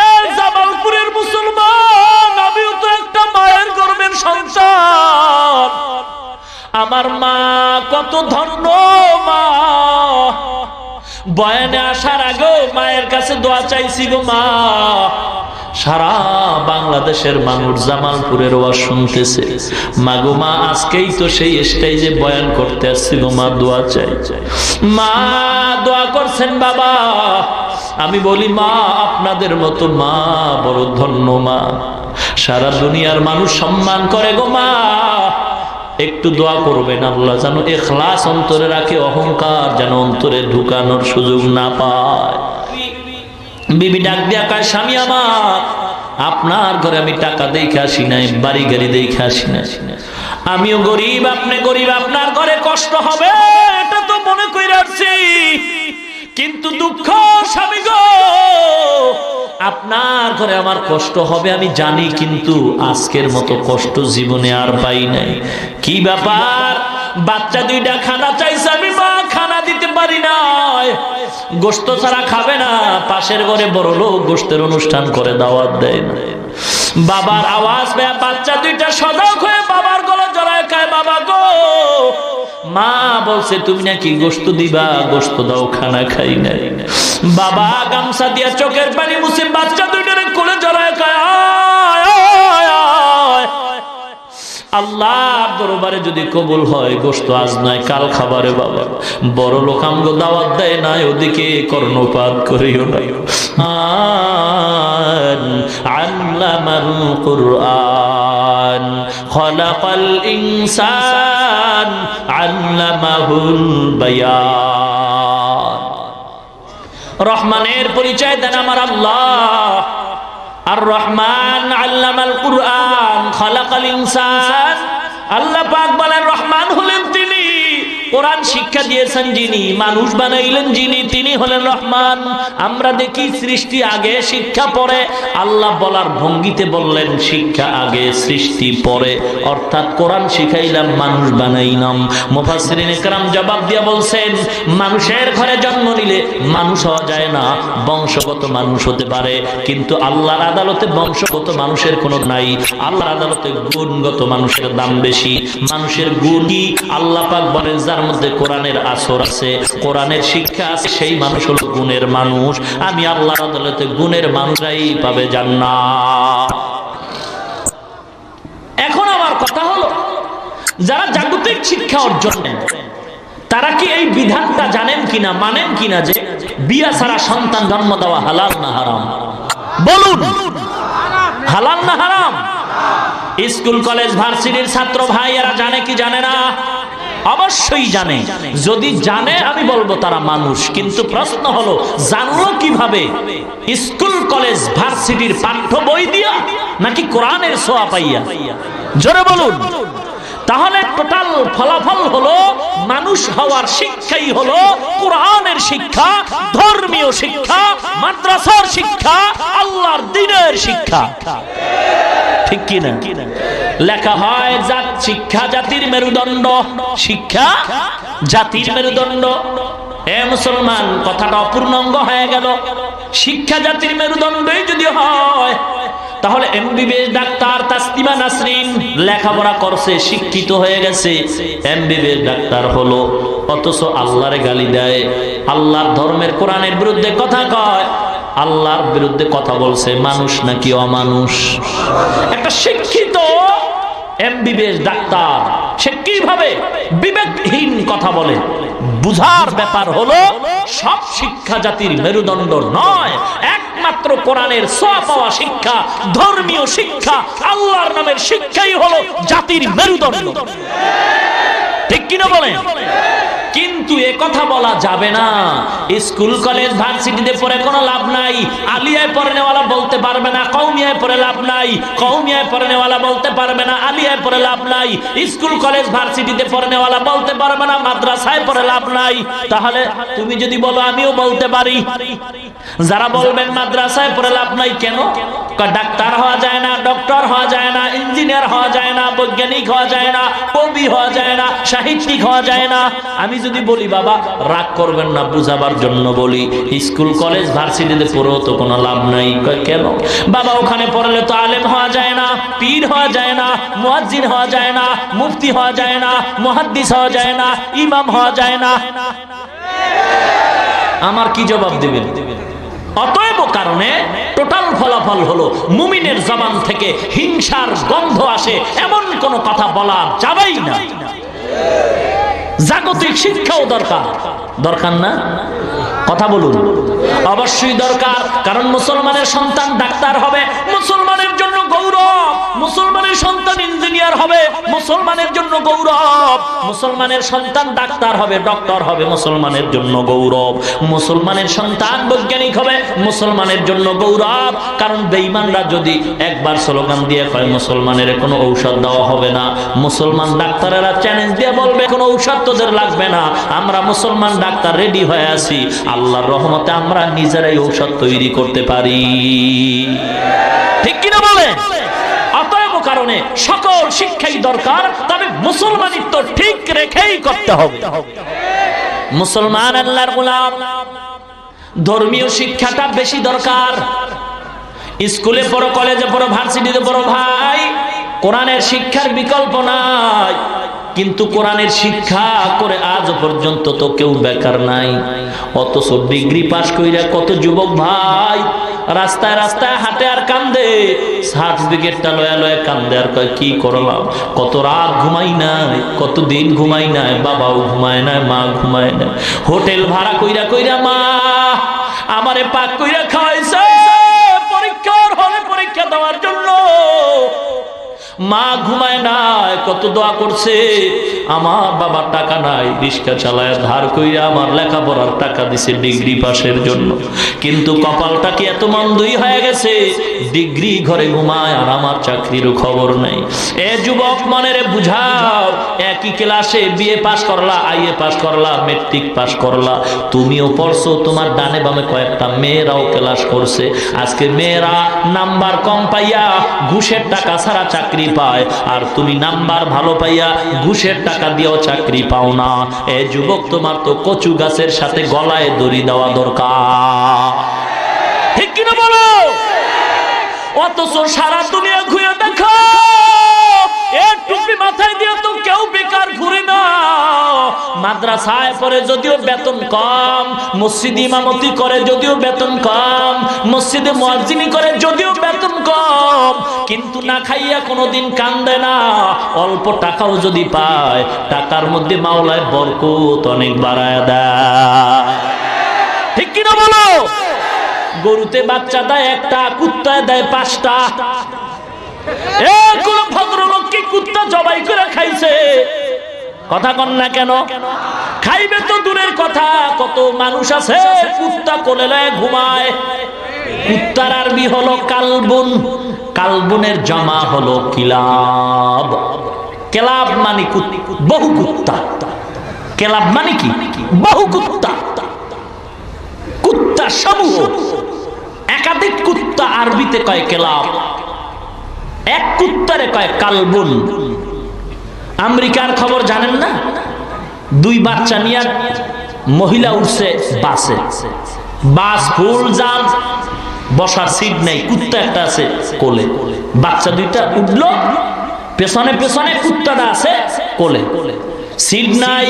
এ জামালপুরের মুসলমান, আমিও তো একটা মায়ের গর্ভের সন্তান। আমার মা কত ধন্য মা। বয়ানে আসার আগেও মায়ের কাছে দোয়া চাইছি গো মা। সারা বাংলাদেশের মানুষ জামালপুরের ওয়াজ শুনতেছে। মা গো মা, আজকেই তো সেই স্টেজে বয়ান করতে আসছি গো মা, দোয়া চাই। মা দোয়া করছেন বাবা। আমি বলি মা, আপনাদের মতো মা বড় ধন্য মা, সারা দুনিয়ার মানুষ সম্মান করে গো মা। একটু দোয়া করবেন আল্লাহ যেন ইখলাস অন্তরে রাখে, অহংকার যেন অন্তরে ঢুকানোর সুযোগ না পায়। বিবি ডাক দিয়া কয়, স্বামী আমার, আপনার ঘরে আমি টাকা দেখে আসি নাই, বাড়ি গাড়ি দেখে আসি নাই। আমিও গরিব, আপনি গরিব, আপনার ঘরে কষ্ট হবে এটা তো মনে করে আসছি, কিন্তু দুঃখ স্বামী গো, আপনার ঘরে আমার কষ্ট হবে আমি জানি, কিন্তু আজকের মতো কষ্ট জীবনে আর পাই নাই। কি ব্যাপার? বাচ্চা দুইটা খানা চাইছে, আমি মা খানা দিতে পারি না, গোশত ছাড়া খাবে না। পাশের ঘরে বড় লোক গোশতের অনুষ্ঠান করে, দাওয়াত দেয় না। বাবার আওয়াজ পেয়ে বাচ্চা দুইটা সজাগ হয়ে বাবার গলা জড়ায় খায়, বাবা গো, মা বলছে তুমি নাকি গোশত দিবা, গোশত দাও, খানা খাই নাই। বাবা গামছা দিয়া চোখের পানি মুছে বাচ্চা দুইটারে কোলে জড়ায় খায়, আল্লাহর দরবারে যদি কবুল হয় গোশত আজ নয় কাল খাবারে বাবা। বড় লোক আমগো দাওয়াত দেয় না, ওদিকে কর্ণপাত করিও না। আল্লামাল কুরআন খলাকাল ইনসান আল্লামাহুল বায়ান। রহমানের পরিচয় দেন আমার আল্লাহ। আর রহমান আল্লামাল কুরআন খালাকাল ইনসান। আল্লাহ পাক বলেন রহমান হলেন তিনি, কোরআন শিক্ষা দিয়েছেন যিনি, মানুষ বানাইলেন যিনি, তিনি হলেন রহমান। আমরা দেখি সৃষ্টি আগে শিক্ষা পরে, আল্লাহ বলার ভঙ্গিতে বললেন শিক্ষা আগে সৃষ্টি পরে, অর্থাৎ কোরআন শিখাইলাম, মানুষ বানাইলাম। মুফাসসিরিনে কেরাম জবাব দিয়ে বলছেন, মানুষের ঘরে জন্ম নিলে মানুষ হওয়া যায় না, বংশগত মানুষ হতে পারে, কিন্তু আল্লাহর আদালতে বংশগত মানুষের কোনো নাই। আল্লাহর আদালতে গুণগত মানুষের দাম বেশি। মানুষের গুণ কি? আল্লাহ পাক বলেন যার মধ্যে কোরআনের আসর আছে, কোরআনের শিক্ষা আছে, সেই মানুষ হলো গুণের মানুষ। আমি আল্লাহর আদালতে গুণের মানুষরাই পাবে জান্নাত। এখন আমার কথা হলো, যারা জাগতিক শিক্ষা অর্জন করেন তারা কি এই বিধানটা জানেন কিনা, মানেন কিনা যে বিয়া ছাড়া সন্তান জন্ম দেওয়া হালাল না হারাম? বলুন, হালাল না হারাম? স্কুল কলেজ ভার্সিটির ছাত্র ভাই এরা জানে কি জানে না? অবশ্যই জানে। যদি জানে আমি বলবো তারা মানুষ, কিন্তু প্রশ্ন হলো জানলো কিভাবে? স্কুল কলেজ ভার্সিটির পাঠ্য বই দিয়া নাকি কোরআনের ছোঁয়া পাইয়া? জোরে বলুন। তাহলে টোটাল ফলাফল হলো মানুষ হওয়ার শিক্ষাই হলো কোরআনের শিক্ষা, ধর্মীয় শিক্ষা, মাদ্রাসার শিক্ষা, আল্লাহর দ্বীনের শিক্ষা। ঠিক কিনা? লেখা হয় শিক্ষা জাতির মেরুদণ্ড, শিক্ষা জাতির মেরুদণ্ড। এ মুসলমান, কথাটা অপূর্ণাঙ্গ হয়ে গেল। শিক্ষা জাতির মেরুদণ্ডই যদি হয়, তাহলে এমবিবিএস ডাক্তার তাসলিমা নাসরিন লেখাপড়া করছে, শিক্ষিত হয়ে গেছে, এমবিবিএস ডাক্তার হলো, অথচ আল্লাহরে গালি দেয়, আল্লাহর ধর্মের কোরআনের বিরুদ্ধে কথা কয়, আল্লাহর বিরুদ্ধে কথা বলছে। মানুষ নাকি অমানুষ? একটা শিক্ষিত এমবিবিএস ডাক্তার সে কিভাবে বিবেকহীন কথা বলে? বুঝার ব্যাপার হলো সব শিক্ষা জাতির মেরুদণ্ড নয়, একমাত্র কোরআনের ছোঁয়া পাওয়া শিক্ষা, ধর্মীয় শিক্ষা, আল্লাহর নামের শিক্ষাই হলো জাতির মেরুদণ্ড। ঠিক কিনা বলেন? কিন্তু এ কথা বলা যাবে না স্কুল কলেজ ভার্সিটিতে পড়ে কোনো লাভ নাই, আলিয়ায় পড়ে নেওয়ালা বলতে পারবে না, কওমিয়ায় পড়ে লাভ নাই, কওমিয়ায় পড়ে নেওয়ালা বলতে পারবে না, আলিয়ায় পড়ে লাভ নাই, স্কুল কলেজ ভার্সিটিতে পড়ে নেওয়ালা বলতে পারবে না, মাদ্রাসায় পড়ে লাভ নাই। তাহলে তুমি যদি বলো আমিও বলতে পারি, যারা বলবেন মাদ্রাসায় পড়ে লাভ নাই, কেন? ডাক্তার হওয়া যায় না, ডক্টর হওয়া যায় না, ইঞ্জিনিয়ার হওয়া যায় না, বৈজ্ঞানিক হওয়া যায় না, কবি হওয়া যায় না, সাহিত্যিক হওয়া যায় না। আমি যদি বলি বাবা রাগ করবেন না, বুঝাবার জন্য বলি, স্কুল কলেজ ভার্সিটিতে পড়েও তো কোনো লাভ নাই। কেন? বাবা ওখানে পড়লে তো আলেম হওয়া যায় না, পীর হওয়া যায় না, মুয়াজ্জিন হওয়া যায় না, মুফতি হওয়া যায় না, মুহাদ্দিস হওয়া যায় না, ইমাম হওয়া যায় না। আমার কি জবাব দিবেন? অতএব কারণে টোটাল ফলাফল হলো মুমিনের জবান থেকে হিংসার গন্ধ আসে এমন কোন কথা বলা যাবেই না। জাগতিক শিক্ষাও দরকার, দরকার না? কথা বলুন। অবশ্যই দরকার, কারণ মুসলমানের সন্তান ডাক্তার হবে, মুসলমানের জন্য গৌরব। মুসলমানের সন্তান ইঞ্জিনিয়ার হবে, মুসলমানের জন্য গৌরব। মুসলমানের সন্তান ডাক্তার হবে, ডক্টর হবে, মুসলমানের জন্য গৌরব। মুসলমানের সন্তান বৈজ্ঞানিক হবে, মুসলমানের জন্য গৌরব। কারণ বেঈমানরা যদি একবার স্লোগান দিয়ে কয় মুসলমানের কোনো ঔষধ দেওয়া হবে না, মুসলমান ডাক্তারেরা চ্যালেঞ্জ দিয়ে বলবে কোনো ঔষধ তোদের লাগবে না, আমরা মুসলমান ডাক্তার রেডি হয়ে আছি। আল্লাহর রহমতে আমরা নিজেরাই ঔষধ তৈরি করতে পারি, ঠিক কিনা বলে? অতএব কারণে সকল শিক্ষাই দরকার, তবে মুসলমানিত্ব ঠিক রেখেই করতে হবে। মুসলমান আল্লাহর গোলাম, ধর্মীয় শিক্ষাটা বেশি দরকার। স্কুলে পড়ো, কলেজে পড়ো, ভার্সিটিতে পড়ো, ভাই কোরআনের শিক্ষার বিকল্প নাই। কিন্তু কোরআনের শিক্ষা করে আজ পর্যন্ত তো কেউ বেকার নাই। অথচ ডিগ্রি পাস কইরা কত যুবক ভাই রাস্তায় রাস্তায় হাঁটে আর কান্দে, সার্টিফিকেটটা লয়া লয়া কান্দে আর কয় কি করলাম, কত রাত ঘুমাই নাই, কত দিন ঘুমাই নাই, বাবাও ঘুমায় নাই, মা ঘুমায় নাই, হোটেল ভাড়া কইরা কইরা মা আমারে পাক কইরা খাওয়াইছে পরীক্ষার হলে পরীক্ষা দেওয়ার জন্য, মা ঘুমায় নাই, কত দোয়া করছে, আমার বাবার টাকা নাই, রিক্সা চালায় ধার কইরা আমার লেখাপড়ার টাকা দিছে ডিগ্রি পাসের জন্য। কিন্তু কপালটা কি এত মন্দই হয়ে গেছে, ডিগ্রি ঘরে ঘুমায় আর আমার চাকরিরও খবর নাই। এ যুবক মনেরে বুঝাও, একই ক্লাসে বিএ পাস করলা, আইএ পাস করলা, মেট্রিক পাস করলা, তুমিও পড়ছো, তোমার ডানে বামে কয়েকটা মেয়েরাও ক্লাস করছে। আজকে মেয়েরা নাম্বার কম পাইয়া ঘুষের টাকা ছাড়া চাকরি পায়, আর তুমি নাম্বার ভালো পাইয়া ঘুষের টাকা দিয়েও চাকরি পাও না। এ যুবক তোমার তো কচু গাছের সাথে গলায় দড়ি দেওয়া দরকার, ঠিক কিনা বলো? অথচ সারা দুনিয়া ঘুরে দেখো, এর টুপি মাথায় দিয়ে তো কেউ বেকার ঘুরে না। মাদ্রাসায় পড়ে যদিও বেতন কম, মসজিদে ইমামতি করে যদিও বেতন কম, মসজিদে মুয়াজ্জিনি করে যদিও বেতন কম, কিন্তু না খাইয়া কোনোদিন কান্দে না। অল্প টাকাও যদি পায়, টাকার মধ্যে মাওলায় বরকত অনেক বাড়ায় দেয়, ঠিক কিনা বলো? গরুতে বাচ্চা দেয় একটা, কুত্তায় দেয় 5টা। কোন ভদ্রলোক কি কুত্তা জবাই করে খাইছে? কথা কন না কেন? খাইবে তো দূরের কথা, কত মানুষ আছে কুত্তা কোলে লয়ে ঘুমায়। কুত্তার আরবি হলো কালবুন, কালবুনের জমা হলো কিলাব। কেলাব মানে বহু কুত্তা, কেলাব মানে কি? বহু কুত্তা, কুত্তা সমূহ, একাধিক কুত্তা আরবিতে কয় কেলাব, এক কুত্তারে কয় কালবুন। আমেরিকার খবর জানেন না? 2 বাচ্চা নিয়ে মহিলা উঠছে বাসে, বাস ফুল জাম, বসার সিট নেই, কুত্তা একটা আছে কোলে, বাচ্চা 2টা উঠলো, পেছনে পেছনে কুত্তাটা আছে কোলে, সিট নাই।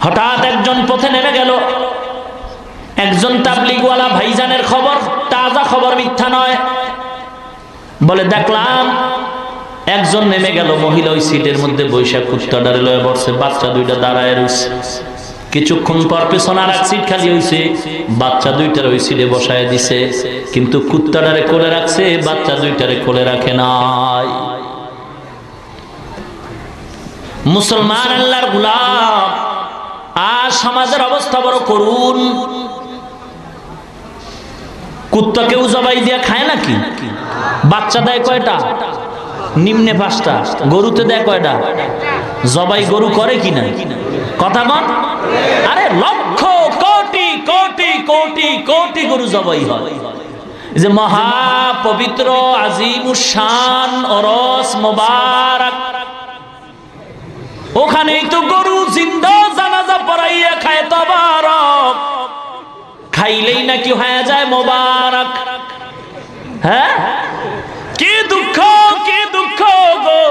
হঠাৎ একজন পথে নেমে গেল, একজন তাবলিগওয়ালা ভাইজানের খবর, তাজা খবর, মিথ্যা নয়, বলে দেখলাম একজন নেমে গেল, মহিলা ওই সিটের মধ্যে বৈশা কুত্তাটারে লয়ে বসছে, বাচ্চা 2টা দাঁড়ায় রয়েছে। কিছুক্ষণ পর পেছনে আর এক সিট খালি হয়েছে, বাচ্চা 2টার ওই সিটে বসায় দিছে, কিন্তু কুত্তাটারে কোলে রাখছে, বাচ্চা 2টারে কোলে রাখে নাই। মুসলমান আল্লাহর গোলাম, আর সমাজের অবস্থা বড় করুন। কুত্তা কেউ জবাই দিয়ে খায় নাকি? বাচ্চা দেয় কয়টা? নিম্নে 5টা। গরুতে দেয় কয়টা? জবাই গরু করে কিনা? কথা বল। আরে লক্ষ কোটি কোটি কোটি কোটি গরু জবাই হয়। যে মহা পবিত্র আজিমুশান ওরস মোবারক, ওখানেই তো গরু জিন্দা জানাজা পড়াইয়া খায় তবারক, খাইলেই নাকি হয়ে যায় মোবারক। হ্যাঁ, কি দুঃখ, কি দুঃখ গো।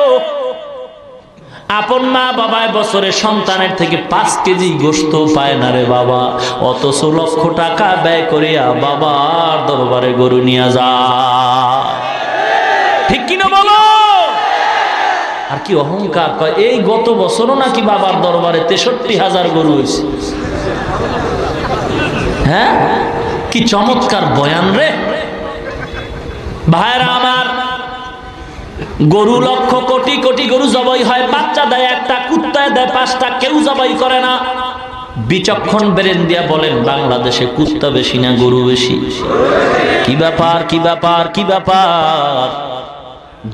আপন মা বাবায় বছরে সন্তানের থেকে 5 কেজি গোশত পায় না রে বাবা, অথচ লক্ষ টাকা ব্যয় করিয়া বাবার দরবারে গরু নিয়ে যায়। ঠিক কিনা বলো? আর কি অহংকার, কয় এই গত বছরও নাকি বাবার দরবারে 63,000 গরু হয়েছে। হ্যাঁ, কি চমৎকার বয়ান রে ভাইরা আমার। গরু লক্ষ কোটি কোটি গরু জবাই হয়, বাচ্চা দেয় একটা, কুত্তায় দেয় 5টা, কেউ জবাই করে না। বিচক্ষণ ব্রেন দিয়া বলেন বাংলাদেশে কুত্তা বেশি না গরু বেশি? কি ব্যাপার, কি ব্যাপার, কি ব্যাপার?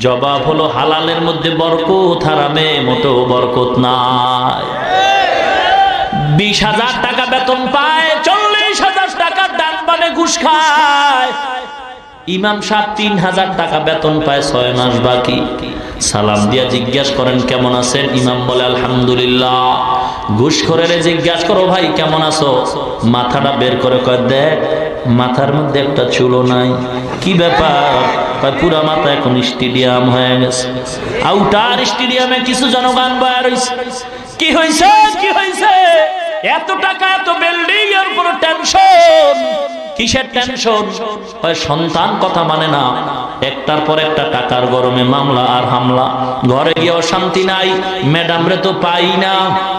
জবাব হলো হালালের মধ্যে বরকত, হারামে মোটেও বরকত নাই। 20,000 টাকা বেতন পায়, 40,000 টাকা দান পানে ঘুষ খায়। ইমাম সাহেব 3,000 টাকা বেতন পায়, 6 মাস বাকি। সালাম দিয়া জিজ্ঞাসা করেন কেমন আছেন, ইমাম বলে আলহামদুলিল্লাহ। ঘুষখোরের জিজ্ঞাসা করো ভাই কেমন আছো, মাথাটা বের করে কয় দেখ মাথার মধ্যে একটা চুলও নাই। কি ব্যাপার? পুরা মাথা এখন স্টেডিয়াম হয়ে গেছে। আউটার স্টেডিয়ামে কিছু জনগণ বয়া রয়েছে। কি হয়েছে, কি হয়েছে? এত টাকা, এত বিল্ডিং, এর কোনো টেনশন? কিসের টেনশন? সন্তান কথা মানে না, একটার পর একটা টাকার গরমে মামলা আর হামলা। ঘরে গিয়েও শান্তি নাই, ম্যাডাম রে তো পাই না,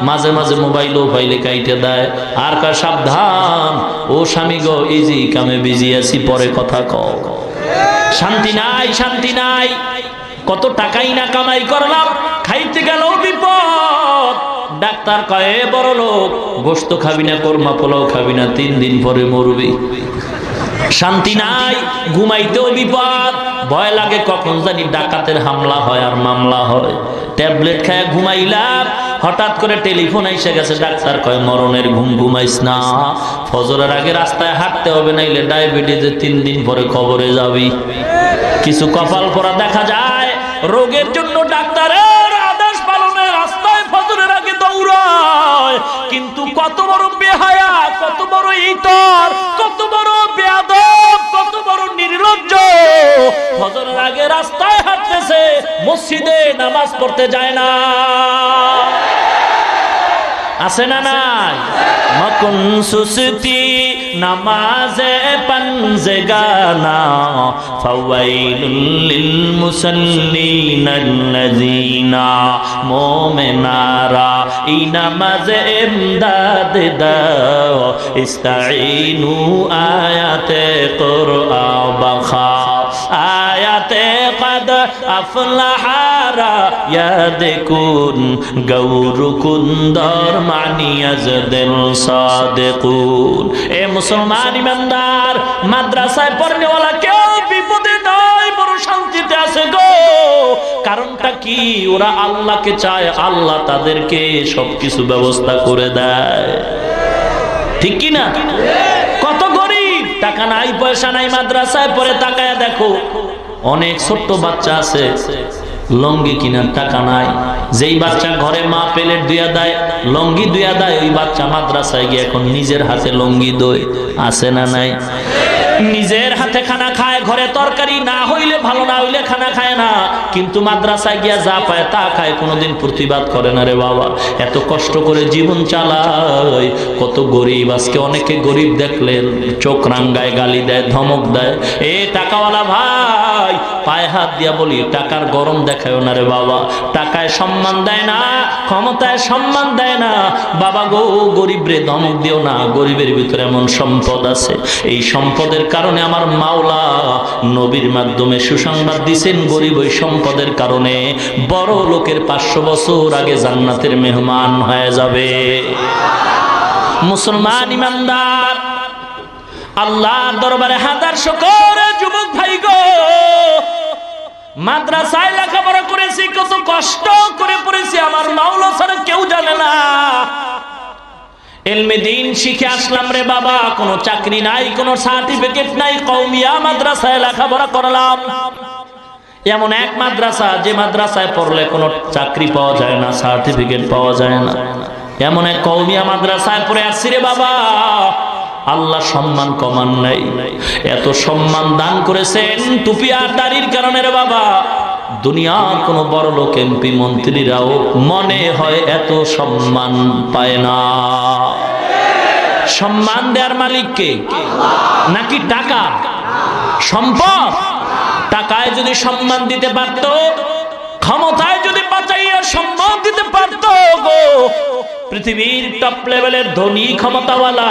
মাঝে মাঝে মোবাইলও পাইলে কাইটে দেয়। আর কার সাবধান, ও স্বামী গো ইজি কামে বিজি আছি, পরে কথা কও। শান্তি নাই, শান্তি নাই। কত টাকাই না কামাই করলাম, খাইতে গেলেও বিপদ। ডাক্তার কয়ে বড় লোক, গোশত খাবি না, কোরমা পোলাও খাবি না, 3 দিন পরে মরবি। শান্তি নাই, ঘুমাইতেও বিপদ, ভয় লাগে কখন জানি ডাকাতের হামলা হয় আর মামলা হয়। ট্যাবলেট খায় ঘুমাইলাম, হঠাৎ করে টেলিফোন এসে গেছে, ডাক্তার কয় মরণের ঘুম ঘুমাইস না, ফজরের আগে রাস্তায় হাঁটতে হবে, নাইলে ডায়াবেটিসে 3 দিন পরে কবরে যাবি। কিছু কপাল পরা দেখা যায়, রোগের জন্য ডাক্তারের আদেশ পালনে রাস্তায় ফজরের আগে দৌড়ায়। কিন্তু কত বড় বেহায়া, কত বড় ইতর, কত বড় বেয়াদব, কত বড় নির্লজ্জ, ফজরের আগে রাস্তায় হাঁটতেছে, মসজিদে নামাজ পড়তে যায় না। আছে না নাই? মকুন সুস্তি নামাজে পঞ্জগানা, ফাওয়াইলুল লিল মুসাল্লিনা আল্লাযিনা মুমিনারা এই নামাজে ইমদাদ দাও, ইস্তাঈনু আয়াতে কুরআন বাখা, আয়াতে কদ আফলাহারা ইয়াদকুন গৌরকুন্দর মানিয়াজদিল সাদিকুন। এ মুসলমান ইমানদার, মাদ্রাসায় পড়নেওয়ালা কেউ বিপদে নয়, বড় শান্তিতে আছে গো। কারণটা কি? ওরা আল্লাহকে চায়, আল্লাহ তাদেরকে সবকিছু ব্যবস্থা করে দেয়। ঠিক কি না? কত গরিব, টাকা নাই পয়সা নাই, মাদ্রাসায় পড়ে, তাকায়া দেখো অনেক ছোট্ট বাচ্চা আছে, লঙ্গি কিনার টাকা নাই। যেই বাচ্চা ঘরে মা প্লেট দুয়া দেয়, লঙ্গি দুয়া দেয়, ওই বাচ্চা মাদ্রাসায় গিয়ে এখন নিজের হাতে লঙ্গি দই। আছে না নাই? নিজের হাতে খানা খায়, ঘরে তরকারি না হইলে, ভালো না হইলে খানা খায় না, কিন্তু মাদ্রাসায় গিয়া যা পায় তা খায়, কোনোদিন প্রতিবাদ করে না রে বাবা। এত কষ্ট করে জীবন চালায়, কত গরিব। আজকে অনেকে গরিব দেখলেন চোখ রাঙ্গায়, গালি দেয়, ধমক দেয়। এ টাকাওয়ালা ভাই, পায়ে হাত দিয়া বলি, টাকার গরম দেখায় না রে বাবা। টাকায় সম্মান দেয় না, ক্ষমতায় সম্মান দেয় না বাবা গো। গরিব রে ধমক দিও না, গরিবের ভিতরে এমন সম্পদ আছে, এই সম্পদের কারণে আমার মাওলা নবীর মাধ্যমে সুসংবাদ দিয়েছেন, গরিব ওই সম্পদের কারণে বড় লোকের 500 বছর আগে জান্নাতের মেহমান হয়ে যাবে। মুসলমান ইমানদার, আল্লাহর দরবারে হাজার শুকর। যুবক ভাই গো, মাদ্রাসায় লেখাপড়া করেছি, কত কষ্ট করে পড়েছি, আমার মাওলা ছাড়া কেউ জানে না। ইলমে দ্বীন শিখে আসলাম রে বাবা, কোনো চাকরি নাই, কোনো সার্টিফিকেট নাই, কওমিয়া মাদ্রাসায় লেখাপড়া করলাম। এমন এক মাদ্রাসা যে মাদ্রাসায় পড়লে কোনো চাকরি পাওয়া যায় না, সার্টিফিকেট পাওয়া যায় না, এমন এক কওমিয়া মাদ্রাসায় পড়ে আসছি রে বাবা। আল্লাহ সম্মান কমান নাই, এত সম্মান দান করেছেন টুপি আর দাড়ির কারণে রে বাবা। দুনিয়ার কোন বড় লোক এমপি মন্ত্রীরাও মনে হয় এত সম্মান পায় না। সম্মান দেওয়ার মালিক কে? নাকি টাকা, সম্পদ? টাকায় যদি সম্মান দিতে পারত, ক্ষমতায় যদি বাঁচাইয়া সম্মান দিতে পারত গো, পৃথিবীর টপ লেভেলের ধনী ক্ষমতাওয়ালা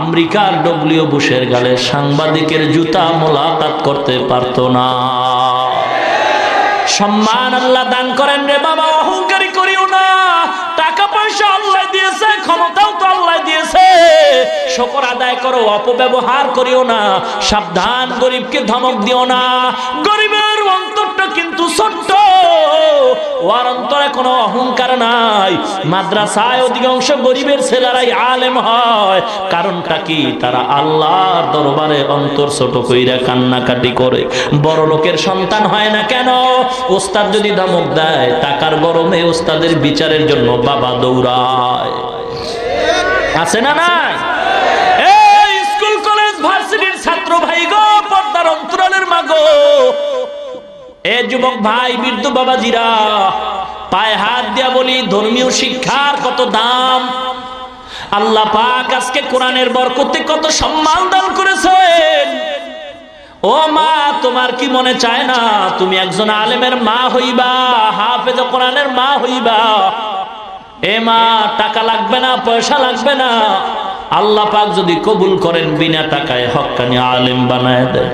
আমেরিকার ডব্লিউ বুশের গালে সাংবাদিকের জুতা মোলাকাত করতে পারত না। সম্মান আল্লাহ দান করেন রে বাবা, অহংকারী করিও না। টাকা পয়সা আল্লাহ দিয়েছে, ক্ষমতাও তো আল্লাহ দিয়েছে, শুকর আদায় করো, অপব্যবহার করিও না। সাবধান, গরিবকে ধমক দিও না। গরিবের অন্তরটা কিন্তু ছোট্ট, ওর অন্তরে কোনো অহংকার নাই। মাদ্রাসায় অধিকাংশ গরিবের ছেলেরাই আলেম হয়, কারণটা কি? তারা আল্লাহর দরবারে অন্তর ছোট কইরা কান্নাকাটি করে। বড় লোকের সন্তান হয় না কেন? ওস্তাদ যদি ধমক দেয়, টাকার গরমে ওস্তাদের বিচারের জন্য বাবা দৌড়ায়। আছে না নাই? এই স্কুল কলেজ ভার্সিটির ছাত্র ভাই গো, পর্দার অন্তরালের মা গো, এ যুবক ভাই, বৃদ্ধ বাবাজিরা, পায়ে হাত দিয়া বলি, ধর্মীয় শিক্ষার কত দাম। আল্লাহ পাক আজকে কোরআনের বরকতে কত সম্মান দান করেছেন। ও মা, তোমার কি মনে চায় না তুমি একজন আলেমের মা হইবা, হাফেজ কোরআনের মা হইবা? এ মা, টাকা লাগবে না, পয়সা লাগবে না। আল্লাহ পাক যদি কবুল করেন, বিনা টাকায় হক্কানি আলেম বানায় দেয়।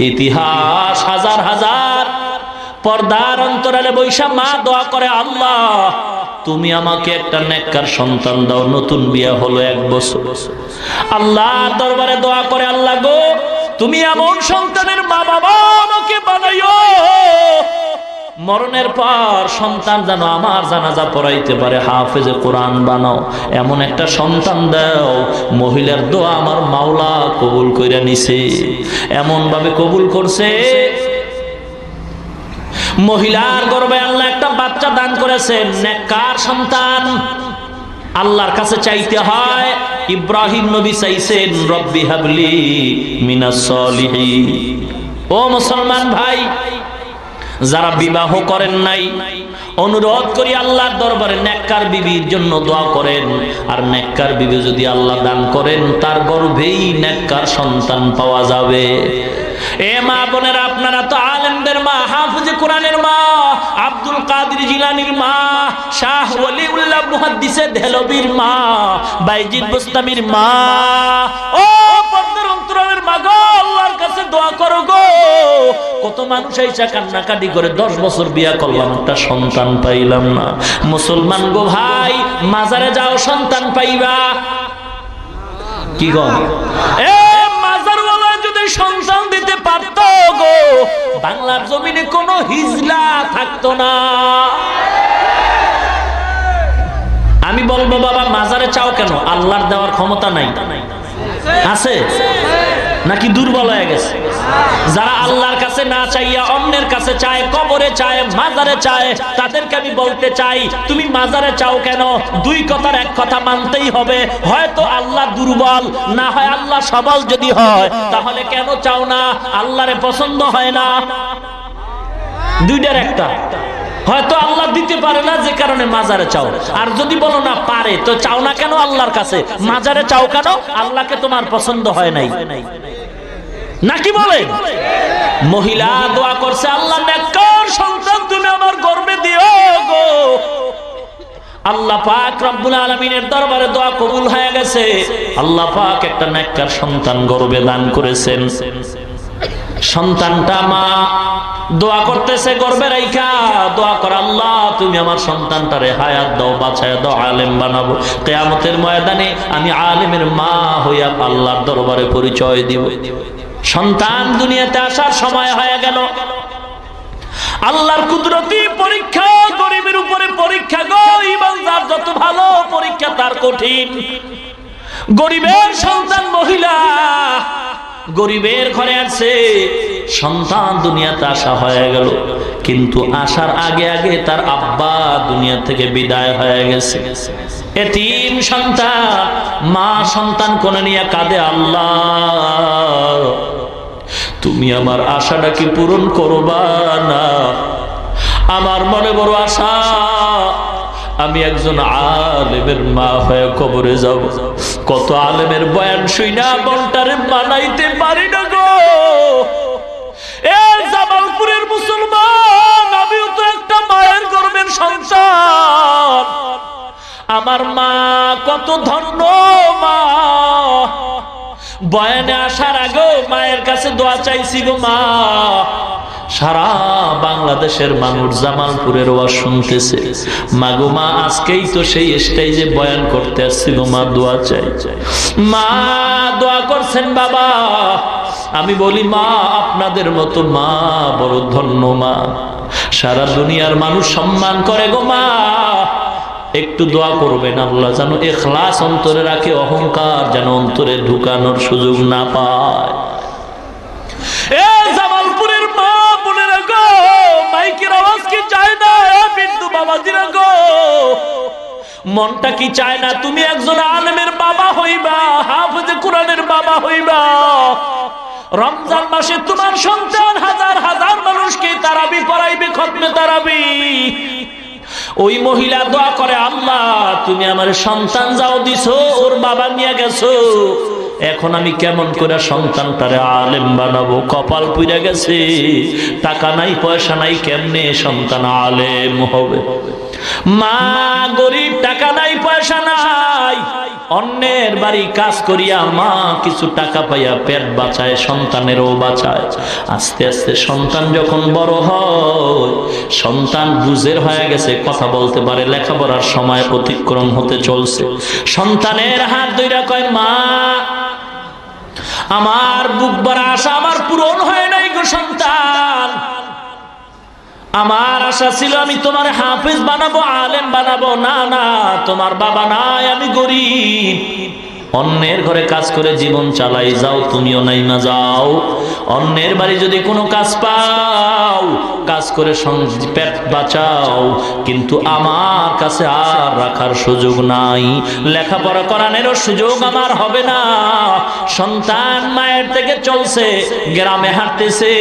ইতিহাস হাজার হাজার পর্দার অন্তরালে বৈশা মা দোয়া করে, আল্লাহ তুমি আমাকে একটা নেককার সন্তান দাও। নতুন বিয়ে হলো 1 বছর, আল্লাহ দরবারে দোয়া করে, আল্লাহ গো তুমি এমন সন্তানের মা বাবা আমাকে বানাইও, মরণের পর সন্তান যেন আমার জানাজা পড়াইতে পারে, হাফেজে কোরআন বানাও, এমন একটা সন্তান দাও। মহিলার দোয়া আমার মাওলা কবুল কইরা নিছে, এমন ভাবে কবুল করছে, মহিলার গর্ভে আল্লাহ একটা বাচ্চা দান করেছেন, নেককার সন্তান। আল্লাহর কাছে চাইতে হয়। ইব্রাহিম নবী চাইছেন, রব্বি হাবলি মিনাস সলিহিন। ও মুসলমান ভাই, যারা বিবাহ করেন নাই, অনুরোধ করি আল্লাহর দরবারে নেককার বিবির জন্য দোয়া করেন। আর নেককার বিবি যদি আল্লাহ দান করেন, তার গর্ভেই নেককার সন্তান পাওয়া যাবে। এ মা বোনেরা, আপনারা তো আলেমদের মা, হাফেজে কোরআনের মা, আব্দুল কাদের জিলানীর মা, শাহ ওলিউল্লাহ মুহাদ্দিসে দেহলভির মা, বাইজিদ বুস্তামির মা। ও পর্দার অন্তরালের মা গো, আল্লাহর কাছে দোয়া করো গো। কত মানুষ আইসা কান্নাকাটি করে, 10 বছর বিয়া করলাম, একটা সন্তান পাইলাম না। মুসলমান গো ভাই, মাজারে যাও, সন্তান পাইবা। কি গো, এ মাজারওয়ালা যদি সন্তান দিতে পারত গো, বাংলার জমিনে কোনো হিজলা থাকতো না। আমি বলবো বাবা, মাজারে চাও কেন? আল্লাহর দেওয়ার ক্ষমতা নাই? আছে নাকি দুর্বল হয়ে গেছে? যারা আল্লাহর কাছে না চাইয়া অন্যের কাছে চায়, কবরে চায়, মাজারে চায়, তাদেরকে আমি বলতে চাই, তুমি মাজারে চাও কেন? 2 কথার 1 কথা মানতেই হবে, হয়তো আল্লাহ দুর্বল, না হয় আল্লাহ সবল। যদি হয় তাহলে কেন চাও না? আল্লাহরে পছন্দ হয় না, 2টার একটা। হয়তো আল্লাহ দিতে পারে না, যে কারণে মাজারে চাও। আর যদি বলো না পারে, তো চাও না কেন আল্লাহর কাছে? মাজারে চাও কেন? আল্লাহকে তোমার পছন্দ হয় নাই নাকি বলে? মহিলা দোয়া করছে, আল্লাহ নেককার সন্তান তুমি আমার গর্ভে দিও গো। আল্লাহ পাক রব্বুল আলামিনের দরবারে দোয়া কবুল হয়ে গেছে। আল্লাহ পাক একটা নেককার সন্তান গর্ভে দান করেছেন। সন্তানটা মা দোয়া করতেছে, গর্ভে রাইখা দোয়া কর, আল্লাহ তুমি আমার সন্তানটারে হায়াত দাও, বাঁচায় দাও, আলেম বানাবো। কিয়ামতের ময়দানে আমি আলেমের মা হইয়া আল্লাহর দরবারে পরিচয় দিব। সন্তান দুনিয়াতে আসার সময় হয়ে গেল। আল্লাহর কুদরতি পরীক্ষা, গরিবের উপরে পরীক্ষা গো। ইমানদার যত ভালো, পরীক্ষা তার কঠিন। গরিবের সন্তান মহিলা, গরিবের ঘরে আছে সন্তান, দুনিয়াতে আসা হয়ে গেল, কিন্তু আসার আগে আগে তার আব্বা দুনিয়া থেকে বিদায় হয়ে গেছে। এতিম সন্তান, মা সন্তান কোলে নিয়ে কাঁদে, আল্লাহ তুমি আমার আশাটা কি পূরণ করবা না? আমার মনে বড় আশা, আমি একজন আলেমের মা হয়ে কবরে যাব। কত আলেমের বয়ান শুইনা মনটারে মানাইতে পারি না গো। এ জামালপুরের মুসলমান, আমিও তো একটা মায়ের গর্ভের সন্তান। আমার মা কত ধন্য মা। বয়ানে আসার আগেও মায়ের কাছে দোয়া চাইছি গো মা। সারা বাংলাদেশের মানুষ জামালপুরের ওয়াজ শুনতেছে, মাগো মা আজকেই তো সেই স্টেজে বয়ান করতে আসছি গো মা, দোয়া চাই। মা দোয়া করছেন বাবা। আমি বলি মা, আপনাদের মতো মা বড় ধন্য মা, সারা দুনিয়ার মানুষ সম্মান করে গো মা। একটু দোয়া করবেন আল্লাহ যেন ইখলাস অন্তরে রাখে, অহংকার যেন অন্তরে ঢুকানোর সুযোগ না পায়। এ জামালপুরের মা বোনেরা গো, মাইকের আওয়াজ কি চায় না? বিন্দু বাবাজিরা গো, মনটা কি চায় না তুমি একজন আলেমের বাবা হইবা, হাফেজে কোরআনের বাবা হইবা? রমজান মাসে তোমার সন্তান হাজার হাজার মানুষকে তারাবি পড়াইবে, খতমে তারাবি। ওই মহিলা দোয়া করে, আল্লাহ তুমি আমার সন্তান যাও দিছো, ওর বাবা নিয়ে গেছো, এখন আমি কেমন করে সন্তানটারে আলেম বানাবো? কপাল পুড়ে গেছে, টাকা নাই পয়সা নাই, কেমনে সন্তান আলেম হবে? মা গরিব, টাকা নাই পয়সা নাই, অন্যের বাড়ি কাজ করিয়া মা কিছু টাকা পাইয়া পেট বাঁচায়, সন্তানেরও বাঁচায়। আস্তে আস্তে সন্তান যখন বড় হয়, সন্তান বুঝের হয়ে গেছে, কথা বলতে পারে, লেখাপড়ার সময় অতিক্রম হতে চলছে, সন্তানের হাত ধইরা কয়, মা আমার বুক ভরা আশা আমার পূরণ হয় নাই গো সন্তান। আমার আশা ছিল আমি তোমার হাফেজ বানাবো, আলেম বানাবো। না না, তোমার বাবা নাই, আমি গরিব, অন্যের ঘরে কাজ করে জীবন চালাই, যাও তুমিও নাইমা যাও। অন্যের বাড়ি যদি কোনো কাজ পাও, কাজ করে পেট বাঁচাও, কিন্তু আমার কাছে আর রাখার সুযোগ নাই, লেখাপড়া করানোরও সুযোগ আমার হবে না। সন্তান মায়ের থেকে চলছে, গ্রামে হাঁটতেছে,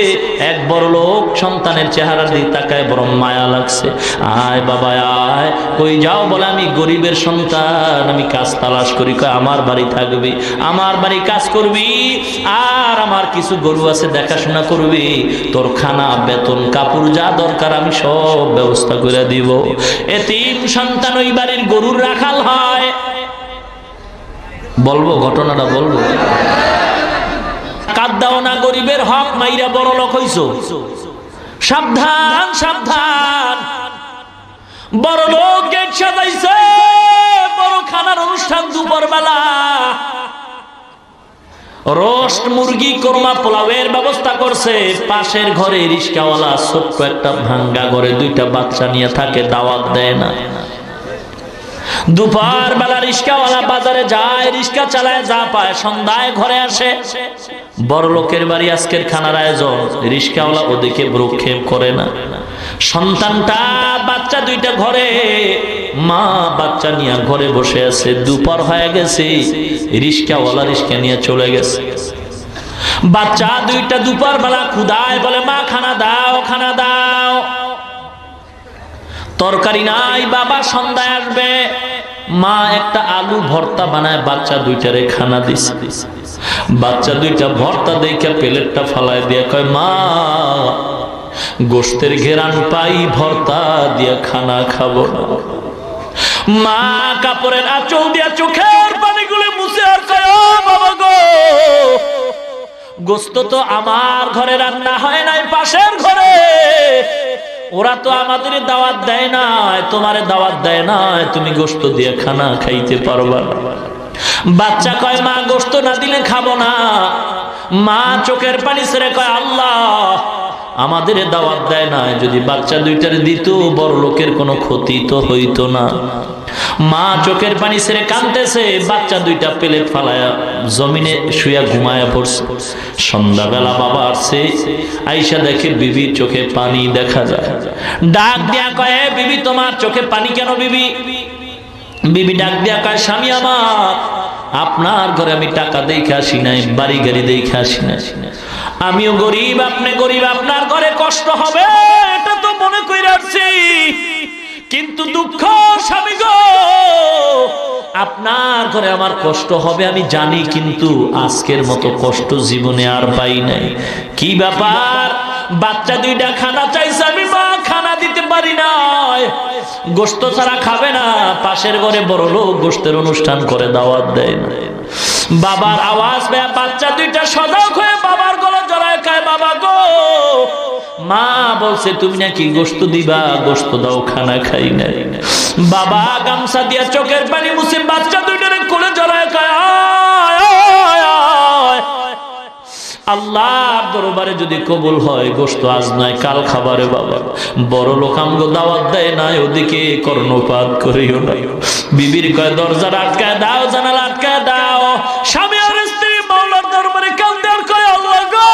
এক বড় লোক সন্তানের চেহারা দিয়ে তাকায়, বড় মায়া লাগছে। আয় বাবা আয়, কই যাও? বলে আমি গরিবের সন্তান, আমি কাজ তালাশ করি। কয় আমার বাড়ি থাকবি, আমার বাড়ি কাজ করবি, আর আমার কিছু গরু আছে দেখাশোনা করবি, তোর খানা বেতন কাপড় যা দরকার আমি সব ব্যবস্থা করে দিব। এতিম সন্তান ওই বাড়ির গরুর রাখাল হয়। বলবো ঘটনাটা বলবো? কাঁদাও না, গরিবের হক মাইরা বড় লোক হইছো, সাবধান সাবধান। বড় লোক গেট সাজাইছে, বড় খানার অনুষ্ঠান দুপুর বেলা, রোস্ট মুরগি, কোরমা, পোলাওয়ের ব্যবস্থা করছে। পাশের ঘরে রিস্কাওয়ালা ছোট্ট একটা ভাঙ্গা ঘরে দুইটা বাচ্চা নিয়ে থাকে, দাওয়াত দেয় না। দুপুর বেলা রিস্কাওয়ালা বাজারে যায়, রিস্কা চালায়, যা পায় সন্ধ্যায় ঘরে আসে। বড় লোকের বাড়ি আজকের খানার আয়োজন, রিস্কাওয়ালা ওদিকে ভ্রুক্ষেপ করে না। সন্তানটা বাচ্চা দুইটা ঘরে, মা বাচ্চা নিয়ে ঘরে বসে আছে, দুপুর হয়ে গেছে, রিস্কাওয়ালা রিস্কা নিয়ে চলে গেছে। বাচ্চা দুইটা দুপুর বেলা ক্ষুধায় বলে, মা খানা দাও, খানা দাও। তরকারি নাই, বাবা সন্ধ্যায় আসবে। মা একটা আলু ভর্তা বানায় বাচ্চা দুইটারে খানা দিছে। বাচ্চা দুইটা ভর্তা দেখে প্লেটটা ফালায় দিয়ে কয়, মা গোশতের ঘেরান পাই, ভর্তা দিয়া খানা খাবো না। মা কাপড়ের আঁচল দিয়া চোখের পানিগুলো মুছে আর কয়, ও বাবা গো, গোশত তো আমার ঘরে রান্না হয় নাই, পাশের ঘরে। ওরা তো আমাদের দাওয়াত দেয় না, তোমারে দাওয়াত দেয় না, তুমি গোশত দিয়ে খানা খাইতে পারবা না। বাচ্চা কয়, মা গোশত না দিলে খাবো না। মা চোখের পানি ছেড়ে কয়, আল্লাহ আমাদের দাওয়াত দেয় না, যদি বাচ্চা দুইটার দিত বড় লোকের কোনো ক্ষতি তো হইতো না। মা চোখের পানি ছেড়ে কাঁদতেছে, বাচ্চা দুইটা প্লেট ফালায়া জমিনে শুয়া ঘুমায়া পড়ছে। সন্ধ্যাবেলা বাবা আসছে, আইসা দেখে বিবির চোখে পানি দেখা যায়। ডাক দিয়া কয়, বিবি তোমার চোখে পানি কেন বিবি? বিবি ডাক দিয়া কয়, স্বামী আমার, আপনার ঘরে আমি টাকা দেখে আসি নাই, বাড়ি গাড়ি দেখে আসি নাই। আমিও গরিব, আপনি গরিব, আপনার ঘরে কষ্ট হবে এটা তো মনে করে আসছি, কিন্তু দুঃখ স্বামী গো, আপনার ঘরে আমার কষ্ট হবে আমি জানি, কিন্তু আজকের মতো কষ্ট জীবনে আর পাই নাই। কি ব্যাপার? বাচ্চা দুইটা খানা চাইছে, আমি মা খানা দিতে পারি না, গোশত ছাড়া খাবে না। পাশের ঘরে বড় লোক গোশতের অনুষ্ঠান করে, দাওয়াত দেয় না। বাবার আওয়াজ পেয়ে বাচ্চা দুইটা সজাগ হয়ে বাবার গলা জড়ায় খায়, বাবা গো, মা বলছে তুমি নাকি গোশত দিবা, গোশত দাও, খানা খাই নাই। বাবা গামছা দিয়া চোখের পানি মুছে বাচ্চা দুইটারে কোলে জড়ায় খায়, আল্লাহর দরবারে যদি কবুল হয় গোশত আজ নয় কাল খাবারে বাবা। বড় লোক আমগো দাওয়াত দেয় না, ওদিকে কর্ণপাত করিও না। বিবির কয় দরজা আটকায় দাও, জানালা আটকায় দাও। স্বামী আর স্ত্রী মাওলার দরবারে কাঁদে আর কয়, আল্লাহ গো,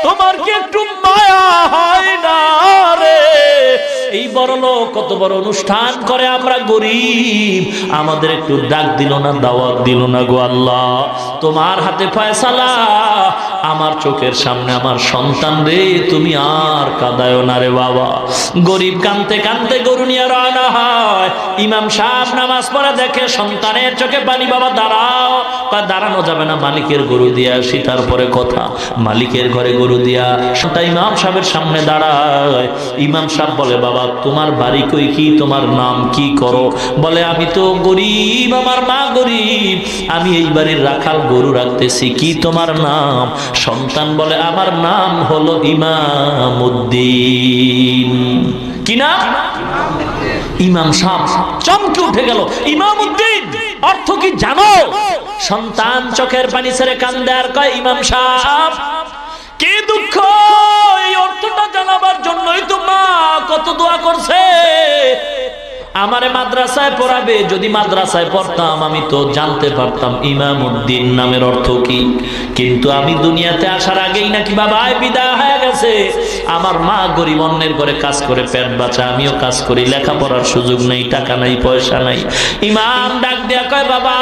তোমার কি একটু মায়া হয় না রে? এই বড় লোক কত বড় অনুষ্ঠান করে, আমরা গরিব, আমাদের একটু ডাক দিল না, দাওয়াত দিল না গো আল্লাহ। তোমার হাতে ফয়সালা, আমার চোখের সামনে আমার সন্তান রে, তুমি আর কাঁদায়ো না রে বাবা। গরিব কাঁদতে কাঁদতে গরু নিয়ে রওনা হয়। ইমাম সাহেব নামাজ পড়া দেখে সন্তানের চোখে পানি, বাবা দাঁড়াও। দাঁড়ানো যাবে না, মালিকের গরু দিয়ে আসি তারপরে কথা। মালিকের ঘরে গরু দিয়া সন্তান ইমাম সাহেবের সামনে দাঁড়ায়। ইমাম সাহেব বলে, বাবা তোমার বাড়ি কই, কি তোমার নাম, কি করো? বলে, আমি তো গরিব, আমার মা গরিব, আমি এই বাড়ির রাখাল, গরু রাখতেছি। কি তোমার নাম? সন্তান বলে, আমার নাম হলো ইমামউদ্দিন। কি নাম? ইমাম সাহেব চমকে উঠে গেল, ইমামউদ্দিন অর্থ কি জানো? সন্তান চোখের পানি ছেড়ে কান্দে আর কয়, ইমাম সাহেব কি দুঃখ, এই অর্থটা জানাবার জন্যই তো মা কত দোয়া করছে, আমারে মাদ্রাসায় পড়াবে। যদি মাদ্রাসায় পড়তাম আমি তো জানতে পারতাম ইমামউদ্দিন নামের অর্থ কি। কিন্তু আমি দুনিয়াতে আসার আগেই নাকি বাবা বিদায় হয়ে গেছে। আমার মা গরিব, অন্যের ঘরে কাজ করে পেট বাঁচা, আমিও কাজ করি, লেখাপড়ার সুযোগ নেই, টাকা নাই, পয়সা নাই। ইমাম ডাক দেয়া কয়, বাবা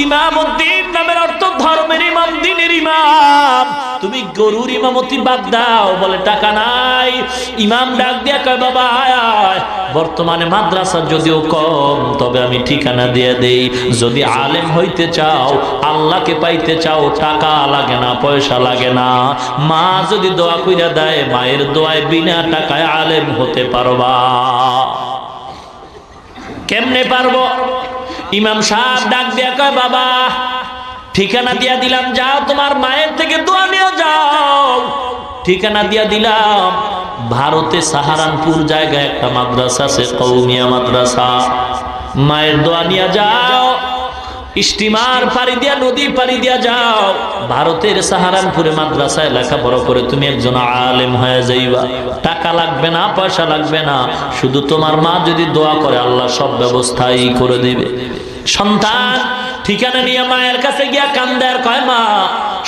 ইমামউদ্দিন নামের অর্থ ধর্মের ইমাম, দ্বীনের ইমাম, তুমি গরুর ইমামতি বাদ দাও। বলে, টাকা নাই। ইমাম ডাক দেয়া কয়, বাবা আয়, বর্তমানে মাদ্রাসা যদিও কম, তবে আমি ঠিকানা দিয়ে দেই। যদি আলেম হইতে চাও, আল্লাহকে পাইতে চাও, টাকা লাগে না, পয়সা লাগে না। মা যদি দোয়া কইরা দেয়, মায়ের দোয়ায় বিনা টাকায় আলেম হতে পারবা। কেমনে পারবো? ইমাম সাহেব ডাক দিয়া কয়, বাবা ঠিকানা দিয়া দিলাম, যাও তোমার মায়ের থেকে দোয়া নিয়ে যাও। ঠিকানা দিয়া দিলাম, ভারতে সাহারানপুর জায়গায় একটা মাদ্রাসা আছে, কওমিয়া মাদ্রাসা। মায়ের দোয়া নিয়ে যাও, স্টিমার পাড়ি দিয়া, নদী পাড়ি দিয়া যাও, ভারতের সাহারানপুরে মাদ্রাসায় লেখাপড়া করে তুমি একজন আলেম হয়ে যাইবা। টাকা লাগবে না, পয়সা লাগবে না, শুধু তোমার মা যদি দোয়া করে আল্লাহ সব ব্যবস্থাই করে দিবে। সন্তান ঠিকানা নিয়ে মায়ের কাছে গিয়া কান্দে আর কয়, মা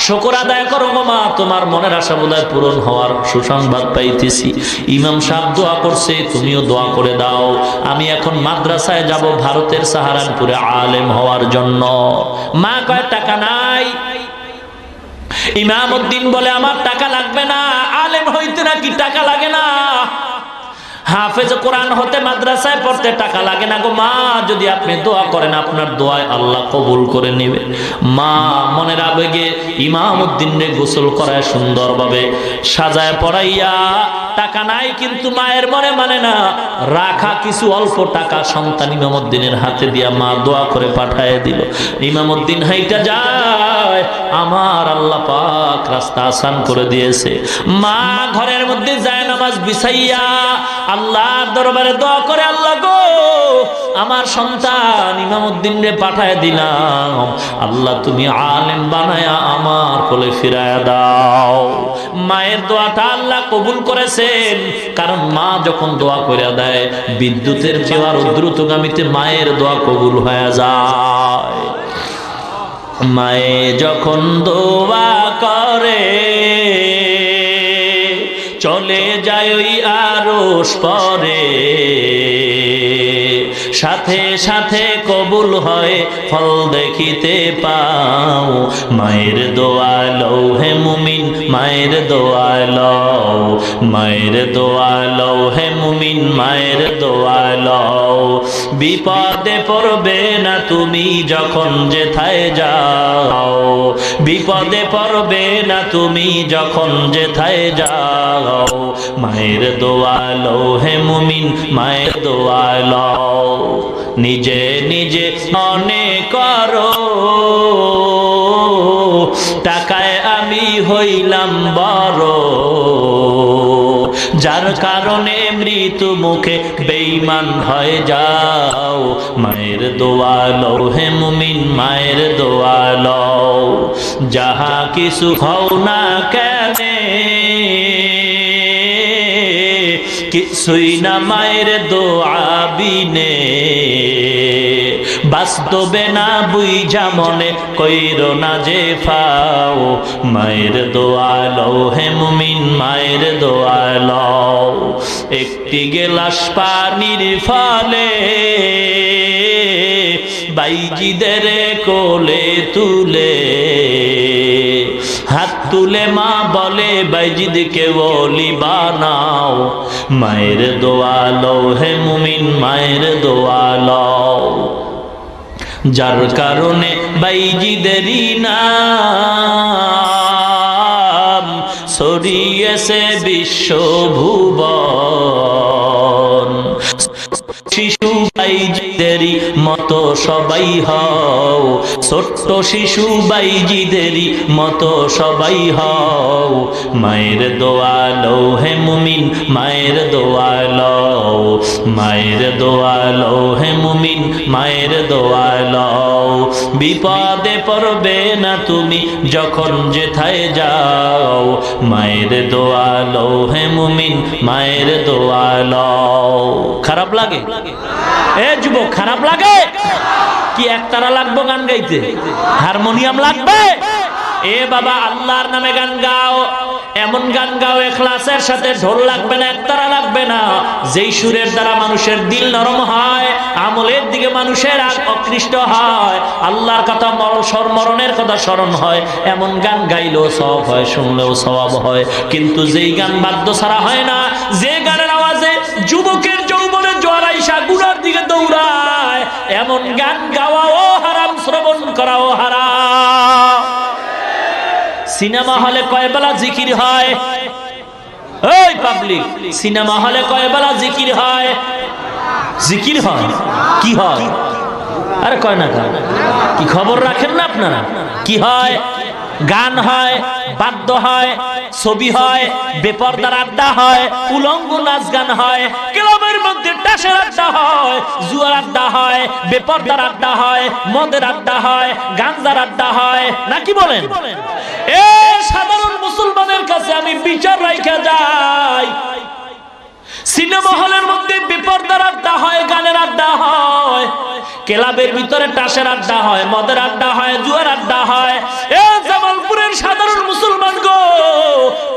শুকর আদায় করো গো মা, তোমার মনের আশা বোধহয় পূরণ হওয়ার সুসংবাদ পাইতেছি। ইমাম সাহেব দোয়া করছে, তুমিও দোয়া করে দাও। আমি এখন মাদ্রাসায় যাব ভারতের সাহারানপুরে আলেম হওয়ার জন্য। মা কয়, টাকা নাই। ইমামউদ্দিন বলে, আমার টাকা লাগবে না, আলেম হইতে নাকি টাকা লাগে না? হাফেজ কোরআন হতে মাদ্রাসায় পড়তে টাকা লাগে না গো মা, যদি আপনি দোয়া করেন আপনার দোয়ায় আল্লাহ কবুল করে নেবে। মা মনের আবেগে ইমামউদ্দিনকে গোসল করায় সুন্দরভাবে সাজায় পড়াইয়া, টাকা নাই কিন্তু মায়ের মনে মানে না, রাখা কিছু অল্প টাকা সন্তান ইমামউদ্দিনের হাতে দিয়া মা দোয়া করে পাঠায় দিল। ইমামউদ্দিন হাইটা যায়, আমার আল্লাহ পাক রাস্তা আসান করে দিয়েছে। মা ঘরের মধ্যে যায় নামাজ বিছাইয়া আল্লাহর দরবারে দোয়া করে, আল্লাহ গো আমার সন্তান ইমামউদ্দিন রে পাঠায় দিলাম, আল্লাহ তুমি আলেম বানায়া আমার কোলে ফিরায়া দাও। মায়ের দোয়াটা আল্লাহ কবুল করেছেন, কারণ মা যখন দোয়া করে দেয় বিদ্যুতের চেয়ে দ্রুতগামীতে মায়ের দোয়া কবুল হয়ে যায়। মায়ে যখন দোয়া করে চলে যায় ওই আরশ পরে, সাথে সাথে কবুল হয় ফল দেখিতে পাও। মায়ের দোয়া লও হে মুমিন, মায়ের দোয়া লও, মায়ের দোয়া লও হে মুমিন, মায়ের দোয়া লও। বিপদে পড়বে না তুমি যখন যেথায় যাও, বিপদে পড়বে না তুমি যখন যেথায় যাও। মায়ের দোয়া লও হে মুমিন, মায়ের দোয়া লও। নিজে নিজে মনে করো টাকায় আমি হইলাম বড়, যার কারণে মৃত্যু মুখে বেঈমান হয়ে যাও। মায়ের দোয়া লও হে মুমিন, মায়ের দোয়া লও। যাহা কিছু হও না কেনে কিছুই না মায়ের দোয়া বিনে, বাস্তবে না বুঝা মনে কইরো না যে ফাও। মায়ের দোয়া লও হে মুমিন, মায়ের দোয়া লও। একটি গেলাস পানির ফলে বাইজিদের কোলে তুলে, হাত তুলে মা বলে বাইজিদকে ওলি বানাও। মায়ের দোয়া লও হে মুমিন, মায়ের দোয়া লও। যার কারণে বাইজিদেরই নাম ছড়িয়েছে বিশ্বভুবন। শিশু বাইজিদেরই মতো সবাই হও, ছোট্ট শিশু বাইজিদেরই মতো সবাই হও। মায়ের দোয়া লও হে মুমিন, মায়ের দোয়া লও, মায়ের দোয়া লও হে মুমিন, মায়ের দোয়া লও। বিপদে পড়বে না তুমি যখন যেথায় যাও। মায়ের দোয়া লও হে মুমিন, মায়ের দোয়া লও। খারাপ লাগে এ যুবক, খারাপ লাগে কি? একতারা লাগবো গান গাইতে, হারমোনিয়াম লাগবে? এ বাবা আল্লাহর নামে গান গাও, এমন গান গাও ইখলাসের সাথে, ঢোল লাগবে না, একতারা লাগবে না। যেই সুরের দ্বারা মানুষের দিল নরম হয়, আমলের দিকে মানুষের আকৃষ্ট হয়, আল্লাহর কথা মরণের কথা স্মরণ হয়, এমন গান গাইলেও সওয়াব হয়, শুনলেও সওয়াব হয়। কিন্তু যেই গান বাদ্য ছাড়া হয় না, যে গানের আওয়াজে যুবকের যৌবনে জোয়ার আইসা গুনার দিকে দৌড়ায়, এমন গান গাওয়াও হারাম, শ্রবণ করাও হারাম। সিনেমা হলে কয় বেলা জিকির হয়? ওই পাবলিক, সিনেমা হলে কয় বেলা জিকির হয়? জিকির হয় কি হয়? আরে কয় না, কি খবর রাখেন না আপনারা? কি হয়? গান হয়, বাদ্য হয়, ছবি হয়, বেপরদার আড্ডা হয়, উলঙ্গ নাচ গান হয়, ক্লাবের মধ্যে টাসের আড্ডা হয়, জুয়ার আড্ডা হয়, বেপরদার আড্ডা হয়, মদের আড্ডা হয়, গাঞ্জার আড্ডা হয়, নাকি বলেন? এ সাধারণ মুসলমানের কাছে আমি বিচার রাখা যাই, সিনেমা হলের মধ্যে বেপরদার আড্ডা হয়, গানের আড্ডা হয়, ক্লাবের ভিতরে টাসের আড্ডা হয়, মদের আড্ডা হয়, জুয়ার আড্ডা হয়। এ জামালপুরের সাধারণ মুসলমান গো,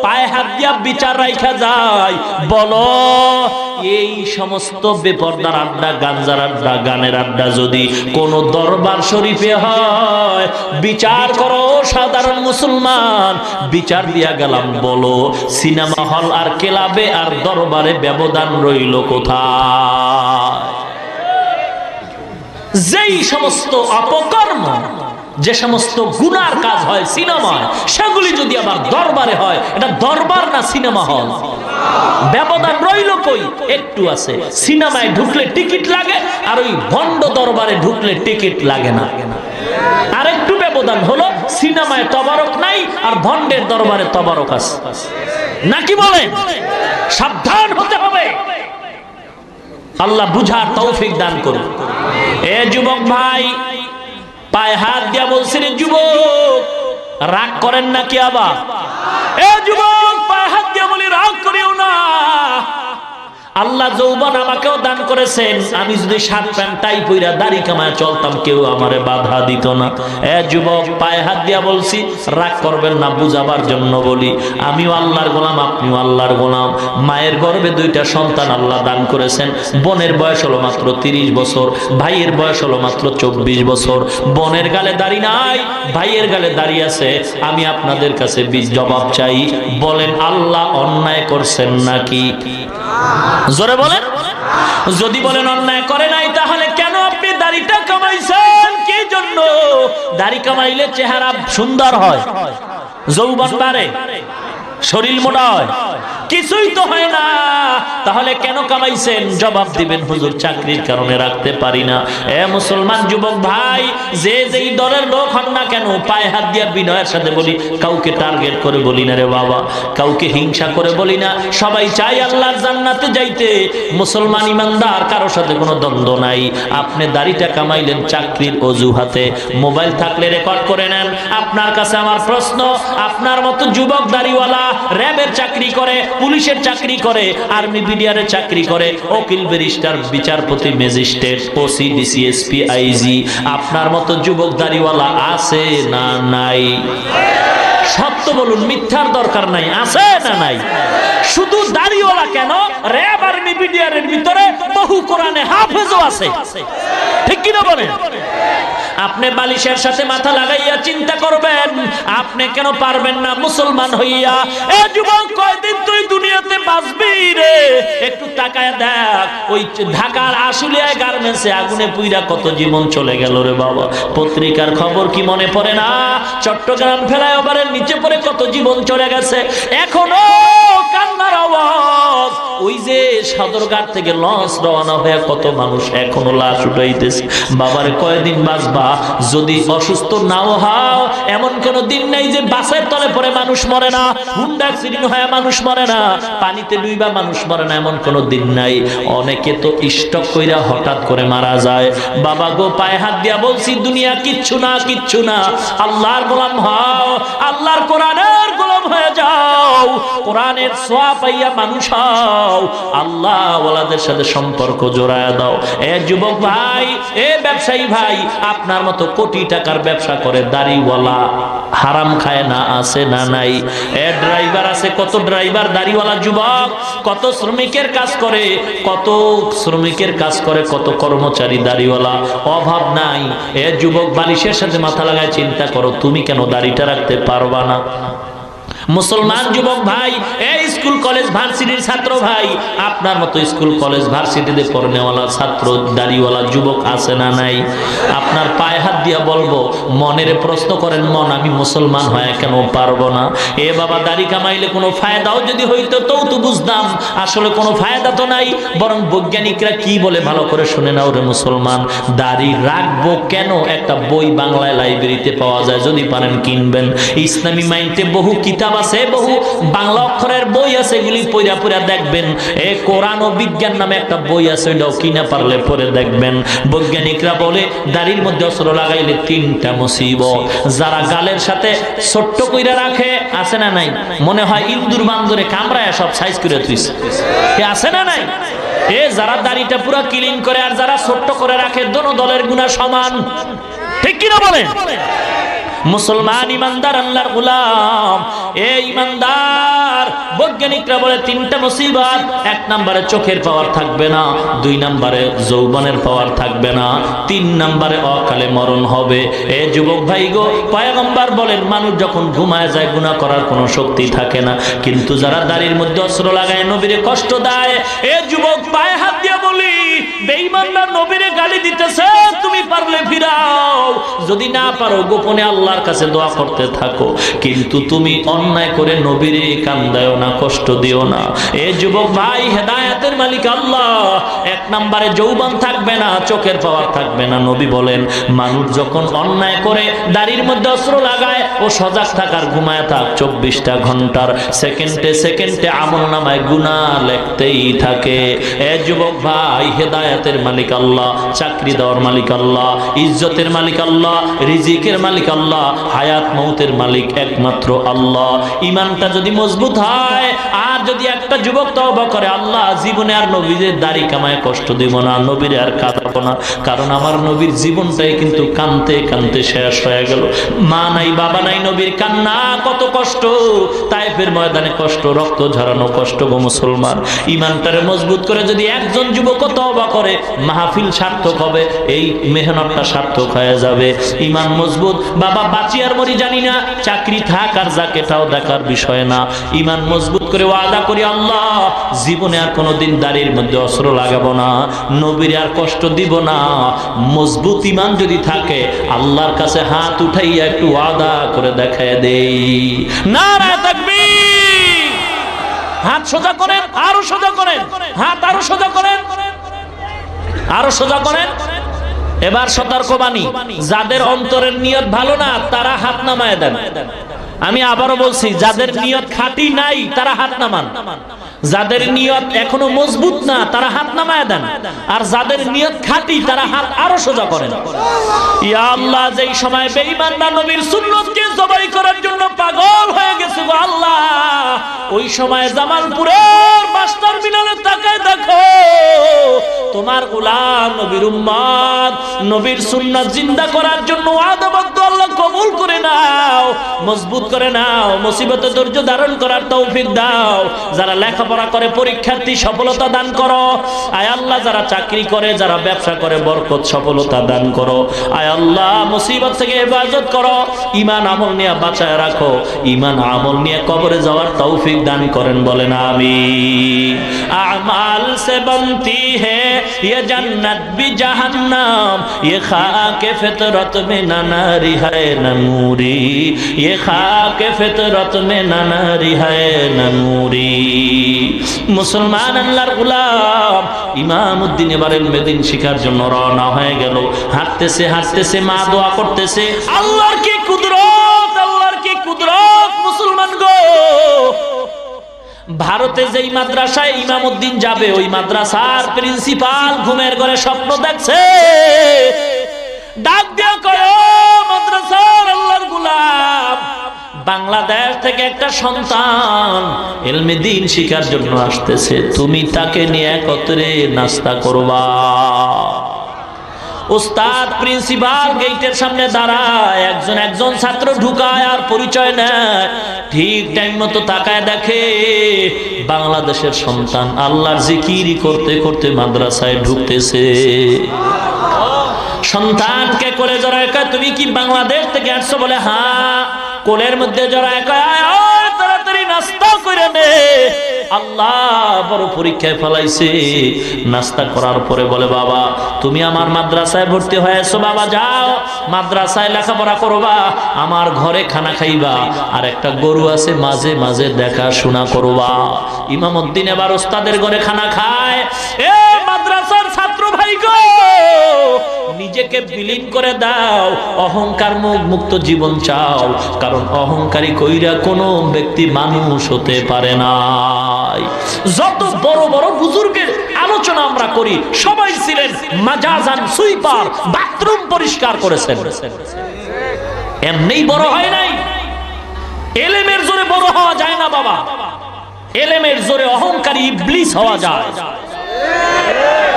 পায়ে হাত দিয়া বিচার রাখা যায়, বলো এই সমস্ত বেপরদার আড্ডা, গাঞ্জার আড্ডা, গানের আড্ডা যদি কোন দরবার শরীফে হয়, বিচার করো সাধারণ মুসলমান। বিচার দিয়া গেলাম, বলো সিনেমা হল আর ক্লাবে আর দরবারে ব্যবধান রইল কোথায়? যেই সমস্ত অপকর্ম, যে সমস্ত গুনার কাজ হয় সিনেমায়, সেগুলি যদি আবার দরবারে হয়, এটা দরবার না সিনেমা হল? ব্যবধান রইল কই? একটু আছে। সিনেমায় ঢুকলে টিকিট লাগে, আর ওই ভণ্ড দরবারে ঢুকলে টিকিট লাগে না। আর একটু ব্যবধান হলো, সিনেমায় তবারক নাই আর ভণ্ডের দরবারে তবারক আছে, নাকি বলেন? সাবধান হতে হবে। আল্লাহ বুঝার তৌফিক দান করুন। এ যুবক ভাই, পায়ে হাত দিয়া বলছি রে যুবক, রাগ করেন নাকি আবার? এ যুবক, পায়ে হাত দিয়া বলি রাগ করিও না। আল্লাহ যৌবন আমাকেও দান করেছেন। আমি যদি শার্ট প্যান্ট টাই পইরা দাড়ি কামায় চলতাম, কেউ আমারে বাধা দিত না। এ যুবক, পায়ে হাত দিয়া বলছি, রাগ করবেন না, বুঝাবার জন্য বলি। আমিও আল্লাহর গোলাম, আপনিও আল্লাহর গোলাম। মায়ের গর্ভে দুইটা সন্তান আল্লাহ দান করেছেন। বোনের বয়স হলো মাত্র 30 বছর, ভাইয়ের বয়স হলো মাত্র 24 বছর। বোনের গালে দাড়ি নাই, ভাইয়ের গালে দাড়ি আছে। আমি আপনাদের কাছে জবাব চাই, বলেন আল্লাহ অন্যায় করছেন নাকি? জোরে বলেন। যদি বলেন অন্যায় করে নাই, তাহলে কেন আপনি দাড়িটা কামাইছেন? কি জন্য? দাড়ি কামাইলে চেহারা সুন্দর হয়, যৌবন বাড়ে, শরীর মোটা হয়, কিছুই তো হয় না। তাহলে কেন কামাইছেন? জবাব দিবেন, হুজুর চাকরির কারণে রাখতে পারি না। এ মুসলমান যুবক ভাই, যে যেই দলের লোক হন না কেন, পায়ে হাত দিয়া বিনয়ের সাথে বলি, কাউকে টার্গেট করে বলি না রে বাবা, কাউকে হিংসা করে বলি না। সবাই চাই আল্লাহর জান্নাতে যাইতে। মুসলমান ইমানদার, কারোর সাথে কোনো দ্বন্দ্ব নাই। আপনি দাড়িটা কামাইলেন চাকরির অজুহাতে। মোবাইল থাকলে রেকর্ড করে নেন। আপনার কাছে আমার প্রশ্ন, আপনার মতো যুবক দাড়িওয়ালা র্যাবের চাকরি করে, পুলিশের চাকরি করে, আর্মি বিডিআরের চাকরি করে, উকিল, ব্যারিস্টার, বিচারপতি, magistrate, OC, DC, SP, IG, আপনার মতো যুবক দাড়িওয়ালা আছে না নাই? সত্য বলুন, মিথ্যার দরকার নাই। আছে না নাই? শুধু দাড়িওয়ালা কেন, র্যাব, আর্মি, বিডিআরের ভিতরে বহু কোরআনে হাফেজও আছে। ঠিক কিনা বলেন? আপনি বালিশের সাথে মাথা লাগাইয়া চিন্তা করবেন, আপনি কেন পারবেন না মুসলমান হইয়া? এ যুবক, কয়দিন তুই দুনিয়াতে বাঁচবি রে? একটু তাকায় দেখ, ওই ঢাকার আশুলিয়ায় গার্মেন্টসে আগুনে পুইরা কত জীবন চলে গেল রে বাবা। পত্রিকার খবর কি মনে পড়ে না? চট্টগ্রাম ফ্লাইওভারের নিচে পড়ে কত জীবন চলে গেছে। এখনো কান্নার আওয়াজ। ওই যে সদরঘাট থেকে লঞ্চ রওনা হয়ে কত মানুষ এখনো লাশ উঠাইতেছে। বাবার কয়দিন বাঁচবা? যদি অসুস্থ নাও হও, এমন কোন দিন নাই যে বাসের তলে পড়ে মানুষ মরে না, হুন্ডা অ্যাক্সিডেন্ট হয়ে মানুষ মরে না, পানিতে ডুইবা মানুষ মরে না, এমন কোন দিন নাই। অনেকে তো স্ট্রোক কইরা হঠাৎ করে মারা যায়। বাবা গো, পায়ে হাত দিয়া বলছি, দুনিয়া কিচ্ছু না, কিচ্ছু না। আল্লাহর গোলাম হও, আল্লাহর কোরআনের গোলাম হয়ে যাও, কোরআনের ছোঁয়া পাইয়া মানুষ হও, আল্লাহ ওয়ালাদের সাথে সম্পর্ক জোড়ায় দাও। এ যুবক ভাই, এ ব্যবসায়ী ভাই, আপনার মতো কোটি টাকার ব্যবসা করে দাড়িওয়ালা হারাম খায় না? আছে না নাই? এ ড্রাইভার আছে, কত ড্রাইভার দাড়িওয়ালা যুবক, কত শ্রমিকের কাজ করে, কত শ্রমিকের কাজ করে, কত কর্মচারী দাড়িওয়ালা, অভাব নাই। এ যুবক, বালিশের সাথে মাথা লাগায় চিন্তা করো, তুমি কেন দাড়িটা রাখতে পারবা না? মুসলমান যুবক ভাই, এই স্কুল কলেজ ভার্সিটির ছাত্র ভাই, আপনার মতো স্কুল কলেজ ভার্সিটিতে পড়নেওয়ালা ছাত্র দাড়িওয়ালা যুবক আছে না নাই? আপনার পায়ে হাত দিয়া বলবো, মনের প্রশ্ন করেন, মন আমি মুসলমান হয়ে কেন পারবো না? এ বাবা, দাড়ি কামাইলে কোনো ফায়দাও যদি হইতো তো বুঝতাম, আসলে কোনো ফায়দা তো নাই। বরং বৈজ্ঞানিকরা কি বলে ভালো করে শুনে নাও রে মুসলমান। দাড়ি রাখবো কেন? একটা বই বাংলায় লাইব্রেরিতে পাওয়া যায়, যদি পারেন কিনবেন। ইসলামী মাইন্ডে বহু কিতাব আছে, বহু বাংলা অক্ষরের বই আছে, এগুলি পড়া পড়া দেখবেন। এ কোরআন ও বিজ্ঞান নামে একটা বই আছে, ওইটাও কিনা পারলে পড়ে দেখবেন। বৈজ্ঞানিকরা বলে দাড়ির মধ্যে অস্ত্র লাগাইলে 3টা মুসিবত। যারা গালের সাথে ছোট্ট কইরা রাখে, আছে না নাই? মনে হয় ইন্দুর বান্দরে কামড়ায় সব সাইজ করে তুইছে, আছে না নাই? এ যারা দাড়িটা পুরো ক্লিন করে আর যারা ছোট্ট করে রাখে, দোনো দলের গুনাহ সমান। ঠিক কিনা বলেন? মুসলমান ইমানদার, আল্লাহর গোলাম, এই ইমানদার, বৈজ্ঞানিকরা বলে 3টা মুসিবত। 1 নম্বরে চোখের পাওয়ার থাকবে না, 2 নম্বরে যৌবনের পাওয়ার থাকবে না, 3 নম্বরে অকালে মরণ হবে। এ যুবক ভাই গো, পয়গম্বর বলেন, মানুষ যখন ঘুমায় যায় গুনাহ করার কোনো শক্তি থাকে না, কিন্তু যারা দাড়ির মধ্যে অস্ত্র লাগায় নবীরে কষ্ট দেয়, এ যুবক পায়ে হাত দিয়ে বলি, বেঈমানরা নবীরে গালি দিতেছে, তুমি পারলে ফিরাও, যদি না পারো গোপনে আল্লাহর কাছে দোয়া করতে থাকো, কিন্তু তুমি অন্যায় করে নবীরে কান্দায়ও না, কষ্ট দিও না। এ যুবক ভাই, হেদায়েতের মালিক আল্লাহ। এক নম্বরে যৌবন থাকবে না, চোখের পাওয়ার থাকবে না। নবী বলেন, মানুষ যখন অন্যায় করে দাড়ির মধ্যে অস্ত্র লাগায়, ও সজাগ থাকার, ঘুমায় থাক 24টা ঘন্টার, সেকেন্ডে সেকেন্ডে আমলনামায় গুনাহ লিখতেই থাকে। এ যুবক ভাই, হেদায়েতের মালিক আল্লাহ, চাকরি দেওয়ার মালিক আল্লাহ, ইজ্জতের মালিক আল্লাহ, রিজিকের মালিক আল্লাহ, হায়াত মৌতের মালিক একমাত্র আল্লাহ। ইমানটা যদি মজবুত হয়, আর যদি একটা যুবক তওবা করে, আল্লাহ জীবনে আর নবীদের দাড়ি কামায় কষ্ট দিব না, নবীর আর কাঁদাবো না, কারণ আমার নবীর জীবনটাই কিন্তু কানতে কানতে শেষ হয়ে গেল। মা নাই, বাবা নাই, নবীর কান্না কত কষ্ট, তায়েফের ময়দানে কষ্ট, রক্ত ঝরানো কষ্ট গো মুসলমান। ইমানটারে মজবুত করে যদি একজন যুবক তওবা করে, মাহফিল সার্থক হবে, এই মেহনতটা সার্থক হয়ে যাবে। ইমান মজবুত, বাবা বাঁচি আর মরি জানি না, চাকরি থাক আর যাক এটাও দেখার বিষয় না। ইমান মজবুত করে ওয়াদা করি, আল্লাহ জীবনে আর কোনোদিন দাড়ির মধ্যে অস্ত্র লাগাবো না, নবীর আর কষ্ট দিব না। মজবুত ইমান যদি থাকে, আল্লাহর কাছে হাত উঠাইয়া একটু ওয়াদা করে দেখায় দেই। নারায়ে তাকবীর! হাত সোজা করেন, আরো সোজা করেন, হাত আরো সোজা করেন, আরো সোজা করেন। এবার সতর্কবাণী, যাদের অন্তরের নিয়ত ভালো না, তারা হাত নামায় দেন। আমি আবারও বলছি, যাদের নিয়ত খাঁটি নাই, তারা হাত নামান। যাদের নিয়ত এখনো মজবুত না, তারা হাত নামায় দেন। আর যাদের নিয়ত খাঁটি, তারা হাত আরো সোজা করেন। ইয়া আল্লাহ, যেই সময় বেঈমানরা নবীর সুন্নতকে জবাই করার জন্য পাগল হয়ে গেছে গো আল্লাহ, ওই সময় জামালপুরের বাস টার্মিনালে তাকায় দেখো, তোমার গোলাম নবীর উম্মত নবীর সুন্নাত জিন্দা করার জন্য ওয়াদাবদ্ধ। আল্লাহ কবুল করে নাও, মজবুত করে নাও, মুসিবতে ধৈর্য ধারণ করার তৌফিক দাও। যারা লেখাপড়া করে পরীক্ষার্থী, সফলতা দান করো। আয় আল্লাহ, যারা চাকরি করে, যারা ব্যবসা করে, বরকত সফলতা দান করো। আয় আল্লাহ, মুসিবত থেকে হেফাজত করো। ইমান আমল নিয়ে বাঁচায় রাখো, ইমান আমল নিয়ে কবরে যাওয়ার তৌফিক দান করেন, বলেন আমিন। আমাল সে বনতি হ্যায় ये जन्नत भी जहन्नम, ये खाके फितरत में न नारी है न नूरी, ये खाके फितरत में न नारी है न नूरी। মুসলমান আল্লাহর গোলাম ইমামউদ্দিন এবারে মেদিন শিখার জন্য রওনা হয়ে গেল। হাঁটতেছে হাঁটতেছে, মা দোয়া করতেছে, আল্লাহর কি কুদরত, আল্লাহর কি কুদরত। মুসলমান গো, ভারতে যেই মাদ্রাসায় ইমামউদ্দিন যাবে, ওই মাদ্রাসার প্রিন্সিপাল ঘুমের ঘরে স্বপ্ন দেখছে, ডাক দিয়া কয়, মাদ্রাসার আল্লাহর গোলাম, বাংলাদেশ থেকে একটা সন্তান ইলমে দ্বীন শিখার জন্য আসতেছে, তুমি তাকে নিয়ে একত্রে নাস্তা করবা। উস্তাদ প্রিন্সিপাল গেটের সামনে দাঁড়ায়, একজন ছাত্র ঢুকায় আর পরিচয় নেয়। ঠিক টাইম মতো তাকায় দেখে বাংলাদেশের সন্তান আল্লাহর জিকির করতে করতে মাদ্রাসায় ঢুকতেছে। সন্তানকে কোলে জড়ায় কয়, তুমি কি বাংলাদেশ থেকে আসছো? বলে হ্যাঁ। কোলের মধ্যে জড়ায় কয়, আয় তাড়াতাড়ি নাস্তা করে নে, আল্লাহ বড় পরীক্ষায় ফেলাইছে। নাস্তা করার পরে বলে, বাবা তুমি আমার মাদ্রাসায় ভর্তি হয়েছো, বাবা যাও মাদ্রাসায় লেখাপড়া করবা, আমার ঘরে খানা খাইবা, আর একটা গরু আছে মাঝে মাঝে দেখাশোনা করবা। ইমামউদ্দিন এবার ওস্তাদের ঘরে খানা খায়। এ মাদ্রাসার ছাত্র ভাই গো, নিজেকে বিলীন করে দাও, অহংকার মুক্ত জীবন চাও, কারণ অহংকারী কইরা কোনো ব্যক্তি মানুষ হতে পারে না। যত বড় বড় বুজুর্গের আলোচনা আমরা করি, সবাই ছিলেন মাজাজান সুইপার, বাথরুম পরিষ্কার করেছেন, এমনি বড় হয় নাই। এলেমের জোরে বড় হওয়া যায় না বাবা, এলেমের জোরে অহংকারী ইবলিস হওয়া যায়।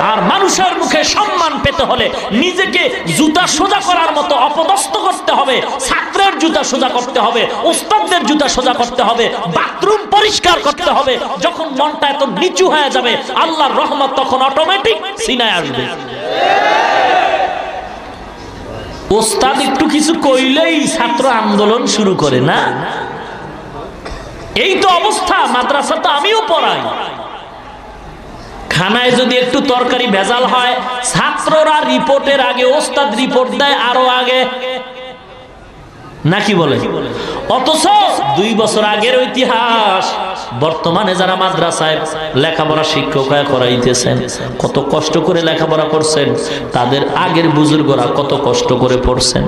আর মানুষের মুখে সম্মান পেতে হলে নিজেকে জুতা সোজা করার মতো অপদস্থ করতে হবে, ছাত্রের জুতা সোজা করতে হবে, ওস্তাদদের জুতা সোজা করতে হবে, বাথরুম পরিষ্কার করতে হবে। যখন মনটা এত নিচু হয়ে যাবে, আল্লাহর রহমত তখন অটোমেটিক সিনায় আসবে। ওস্তাদ একটু কিছু কইলেই ছাত্র আন্দোলন শুরু করে না, এই তো অবস্থা। মাদ্রাসা তো আমিও পড়াই, খানায় যদি একটু তরকারি ভেজাল হয়, ছাত্ররা রিপোর্টের আগে ওস্তাদ রিপোর্ট দেয় আরো আগে, নাকি বলে? অথচ 2 বছর আগের ইতিহাস বর্তমানে যারা মাদ্রাসায় লেখাপড়া শিক্ষক করাইতেছেন, কত কষ্ট করে লেখাপড়া করছেন, তাদের আগের বুজুর্গরা কত কষ্ট করে পড়ছেন।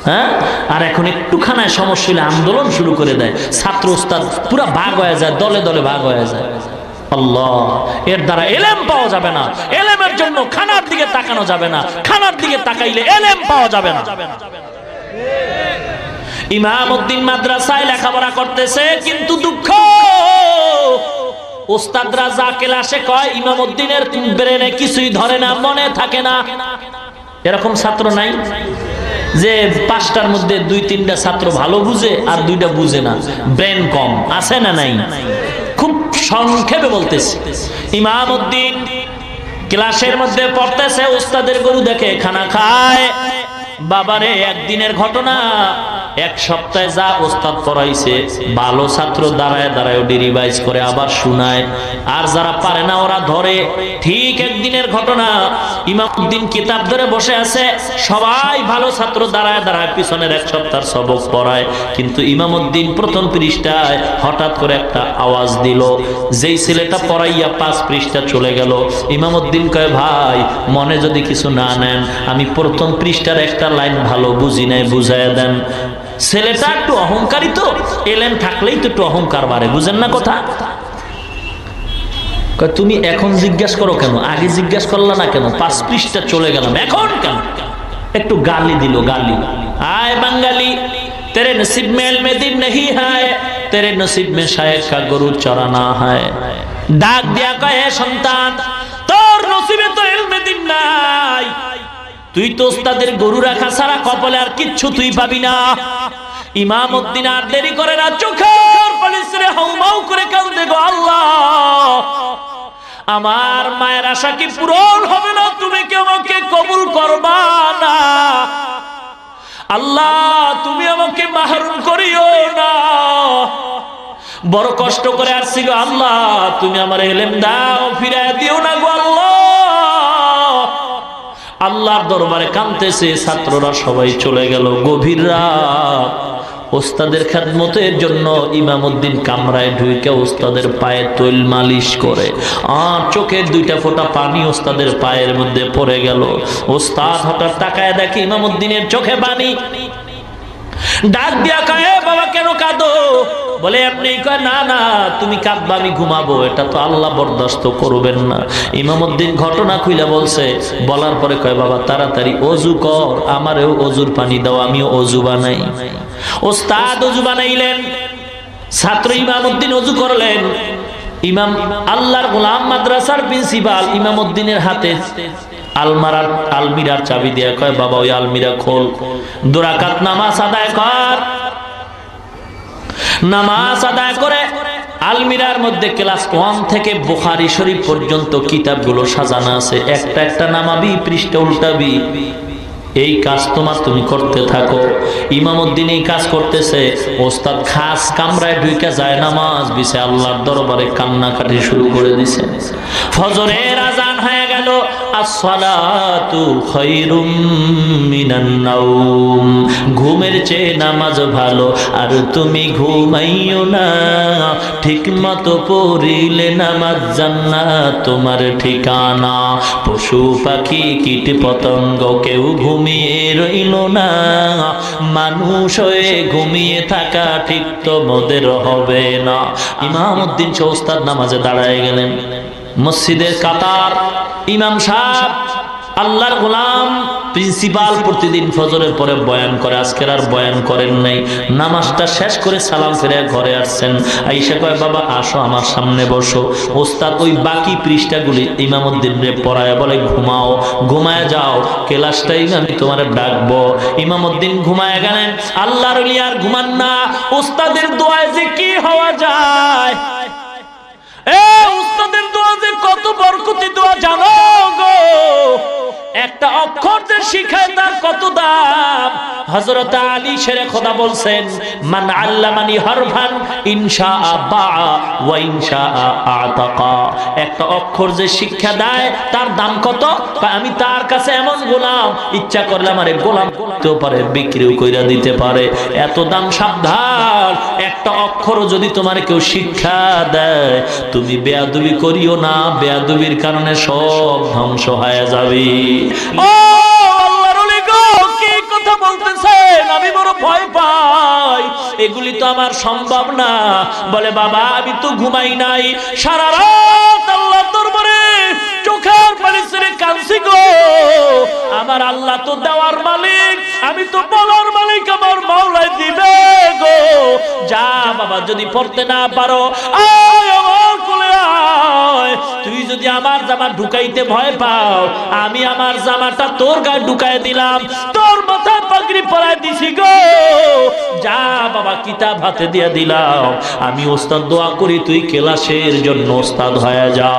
হ্যাঁ, আর এখন একটুখানায় সমস্যা হলে আন্দোলন শুরু করে দেয়, ছাত্র ওস্তাদ পুরা ভাগ হয়ে যায়, দলে দলে ভাগ হয়ে যায়। আল্লাহ, এর দ্বারা এলেম পাওয়া যাবে না। এলেমের জন্য খানার দিকে তাকানো যাবে না, খানার দিকে তাকাইলে এলেম পাওয়া যাবে না। ইমামউদ্দিন মাদ্রাসায় লেখাপড়া করতেছে, কিন্তু দুঃখ, ওস্তাদরা যা ক্লাসে কয় ইমামউদ্দিনের ব্রেনে কিছুই ধরে না, মনে থাকে না। এরকম ছাত্র নাই যে 5টার মধ্যে 2-3টা ছাত্র ভালো বুঝে আর 2টা বুঝে না, ব্রেন কম আছে না নাই? খুব সংক্ষেপে বলতেছি, ইমামউদ্দিন ক্লাসের মধ্যে পড়তেছে, ওস্তাদের গরু দেখে খানা খায়। বাবারে, একদিনের ঘটনা, 1 সপ্তাহে যা ওস্তাদ পড়াইছে, ভালো ছাত্র দাঁড়ায় দাঁড়ায় রিভাইজ করে আবার শোনায়, আর যারা পারে না ওরা ধরে। ঠিক একদিনের ঘটনা, ইমামউদ্দিন কিতাব ধরে বসে আছে, সবাই ভালো ছাত্র দাঁড়ায় দাঁড়ায় পিছনের 1 সপ্তাহের সবক পড়ায়, কিন্তু ইমামউদ্দিন প্রথম পৃষ্ঠায় হঠাৎ করে একটা আওয়াজ দিল, যেই ছেলেটা পড়াইয়া 5 পৃষ্ঠা চলে গেল। ইমামউদ্দিন কয়, ভাই মনে যদি কিছু না নেন, আমি প্রথম পৃষ্ঠার একটা লাইন ভালো বুঝি নাই, বুঝাইয়া দেন। ছেলেটা একটু অহংকারী, তো এলেন থাকলেই তো একটু অহংকার বাড়ে, বুঝেন না কথা? তুমি এখন জিজ্ঞাসা করো কেন, আগে জিজ্ঞাসা করলা না কেন? 5 পৃষ্ঠা চলে গেলাম, এখন কেন? একটু গালি দিল, গালি। আয় বাঙালি, तेरे नसीब में इल्म दीन नहीं है, तेरे नसीब में शायद का गरु चराना है। डाक दिया कहे সন্তান, তোর নসিবে তো ইলমে দিন নাই, তুই তো ওস্তাদের গরু রাখা ছাড়া কপালে আর কিচ্ছু তুই পাবি না। ইমামউদ্দিন আর দেরি করে না, চোখের পানি ছেড়ে হাউমাউ করে কাঁদে, গো আল্লাহ, আমার মায়ের আশা কি পূরণ হবে না? তুমি কি আমাকে কবুল করবা না? আল্লাহ, তুমি আমাকে মাহরুম করিও না। বড় কষ্ট করে আসছি গো আল্লাহ, তুমি আমার ইলম দাও, ফিরায় দিও না গো আল্লাহ। আল্লাহর দরবারে কাঁদতেছে, ছাত্ররা সবাই চলে গেল। গভীর রাত, ওস্তাদের খেদমতের জন্য ইমামউদ্দিন কামরায় ঢুকে ওস্তাদের পায়ে তৈল মালিশ করে, আর চোখের 2টা ফোঁটা পানি ওস্তাদের পায়ের মধ্যে পড়ে গেল। ওস্তাদ হঠাৎ তাকায় দেখে ইমামউদ্দিনের চোখে পানি। ডাক দিয়া কয়, বাবা কেন কাঁদো? বলে এমনি। কয়, না না, তুমি কাঁদবা, আমি ঘুমাবো, এটা তো আল্লাহ বরদাস্ত করবেন না। ইমামউদ্দিন ঘটনা খুইলা বলছে, বলার পরে কয়, বাবা তাড়াতাড়ি অজু কর, আমারও অজুর পানি দাও, আমিও অজু বানাই। ওস্তাদ অজু বানাইলেন, ছাত্র ইমামউদ্দিন অজু করলেন। ইমাম আল্লাহর গোলাম মাদ্রাসার প্রিন্সিপাল ইমামউদ্দিনের হাতে আলমিরার চাবি দিয়ে কয়, বাবা ওই আলমিরা খোল, 2 রাকাত নামাজ আদায় কর। নামাজ আদায় করে আলমিরার মধ্যে ক্লাস 1 থেকে বুখারী শরীফ পর্যন্ত কিতাবগুলো সাজানো আছে, একটা একটা নামাবি, পৃষ্ঠা উল্টাবি, এই কাজ তুমি করতে থাকো। ইমামউদ্দিন এই কাজ করতেছে, ওস্তাদ খাস কামরায় ঢুকে যায়, নামাজ বিছে আল্লাহর দরবারে কান্নাকাটি শুরু করে দিছে। ফজরের আজান হয়ে গেল, আসসালাতু খায়রুম মিনান নাওম, ঘুমের চেয়ে নামাজ ভালো, আর তুমি ঘুমাইও না, ঠিক মতো পড়িলে নামাজ জান্নাত তোমার ঠিকানা। পশু পাখি কীট পতঙ্গ কেউ ঘুমিয়ে রইল না, মানুষ হয়ে ঘুমিয়ে থাকা ঠিক তো মোদের হবে না। ইমামউদ্দিন ওস্তাদ নামাজে দাঁড়ায় গেলেন। মসজিদের কাতার, ইমাম সাহেব আল্লাহর গোলাম প্রিন্সিপাল প্রতিদিন ফজরের পরে বয়ান করে, আজকের আর বয়ান করেন নাই। নামাজটা শেষ করে সালাম ফিরে ঘরে আসছেন। আইসা কয়, বাবা আসো আমার সামনে বসো। ওস্তাদ ওই বাকি পৃষ্ঠাগুলি ইমামউদ্দিনরে পড়ায় বলে, ঘুমাও, ঘুমায় যাও, ক্লাসটাই আমি তোমার ডাকবো। ইমামউদ্দিন ঘুমায় গেলেন। আল্লাহর ওলি আর ঘুমান না। ওস্তাদের দোয়ায় যে কি হওয়া যায়, উস্তাদের দোয়া যে কত বরকতি দোয়া জানো গো। একটা একটা অক্ষর যে শিখায় তার কত দাম। হযরত আলী শেরে খোদা বলছেন, মান আল্লামানি হারফান ইনশাআ বাআ ওয়া ইনশাআ আতাকা। একটা অক্ষর যে শিক্ষা দেয় তার দাম কত? আমি তার কাছে এমন গোলাম, ইচ্ছা করলে আমারে গোলাম করতেও পারে, বিক্রিও কইরা দিতে পারে, এত দাম। সাবধান, একটা অক্ষর যদি তোমার কেউ শিক্ষা দেয়, তুমি বেয়াদবি করিও না, বেয়াদবির কারণে সব ধ্বংস হয়ে যাবে। ও আল্লাহর ওলি গো, কি কথা বলতেছেন? আমি বড় ভয় পাই, এগুলি তো আমার সম্ভব না। বলে বাবা, আমি তো ঘুমাই নাই, সারা রাত আল্লাহর দরবারে চোখের পানি ছেড়ে কাঁদছি গো। আমার আল্লাহ তো দেওয়ার মালিক, আমি তো বলার মালিক, আমার মাওলাই দিবে গো। যা বাবা, যদি পড়তে না পারো আয় আমার কোলে আয়। তুই যদি আমার জামা ঢুকাইতে ভয় পাও, আমি আমার জামাটা তোর গায়ে ঢুকাই দিলাম, তোর মাথায় পাগড়ি পরাই দিছি গো। যা বাবা, কিতাব হাতে দিয়ে দিলাম, আমি ওস্তাদ দোয়া করি তুই ক্লাসের জন্য ওস্তাদ হয়ে যা।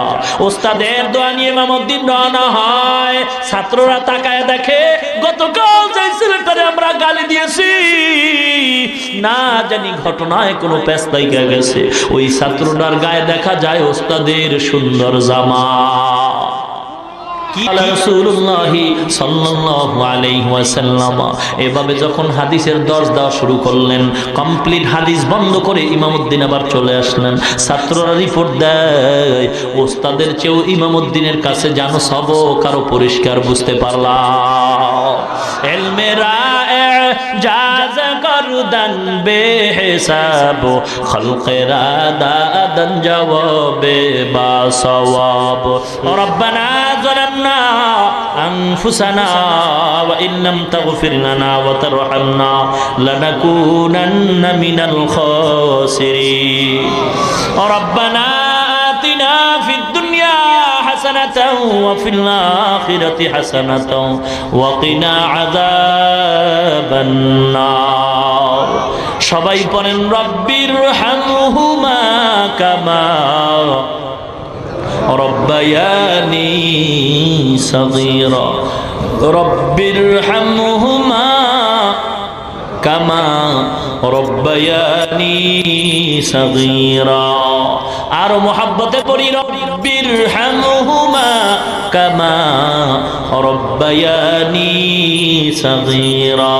ওস্তাদের দোয়া নিয়ে ইমামউদ্দিন রওনা হয়। ছাত্ররা তাকায় দেখে গতকাল যে ছেলেটারে আমরা গালি দিয়েছি, না জানি ঘটনায় কোনো পেস্তাই গেছে, ওই ছাত্রটার গায়ে দেখা যায় ওস্তাদের সুন্দর জামা। এভাবে যখন হাদিসের দর্শ দেওয়া শুরু করলেন, কমপ্লিট হাদিস বন্ধ করে ইমামউদ্দিন আবার চলে আসলেন। ছাত্ররা রিপোর্ট দেয়, ওস্তাদের চেয়েও ইমামউদ্দিনের কাছে জানো সবক আরো পরিষ্কার বুঝতে পারলাম। এলমেরা জাজ করদান বেহিসাব, খলকেরা দাদান জওয়াবে বা সওয়াব। রব্বানা ظلمنا أنفسنا وإن لم تغفر لنا وترحمنا لنكونن من الخاسرين. ربنا آتنا في الدنيا حسنة وفي الآخرة حسنة وقنا عذاب النار. সবাই পড়েন রব্বির হামহুমা কামা রব্বায়ানি সগীরা। রব্বির হামহুমা কামা রব্বায়ানি সগীরা। আর মুহাব্বতে পড়ি রব্বির হামহুমা কামা রব্বায়ানি সগীরা।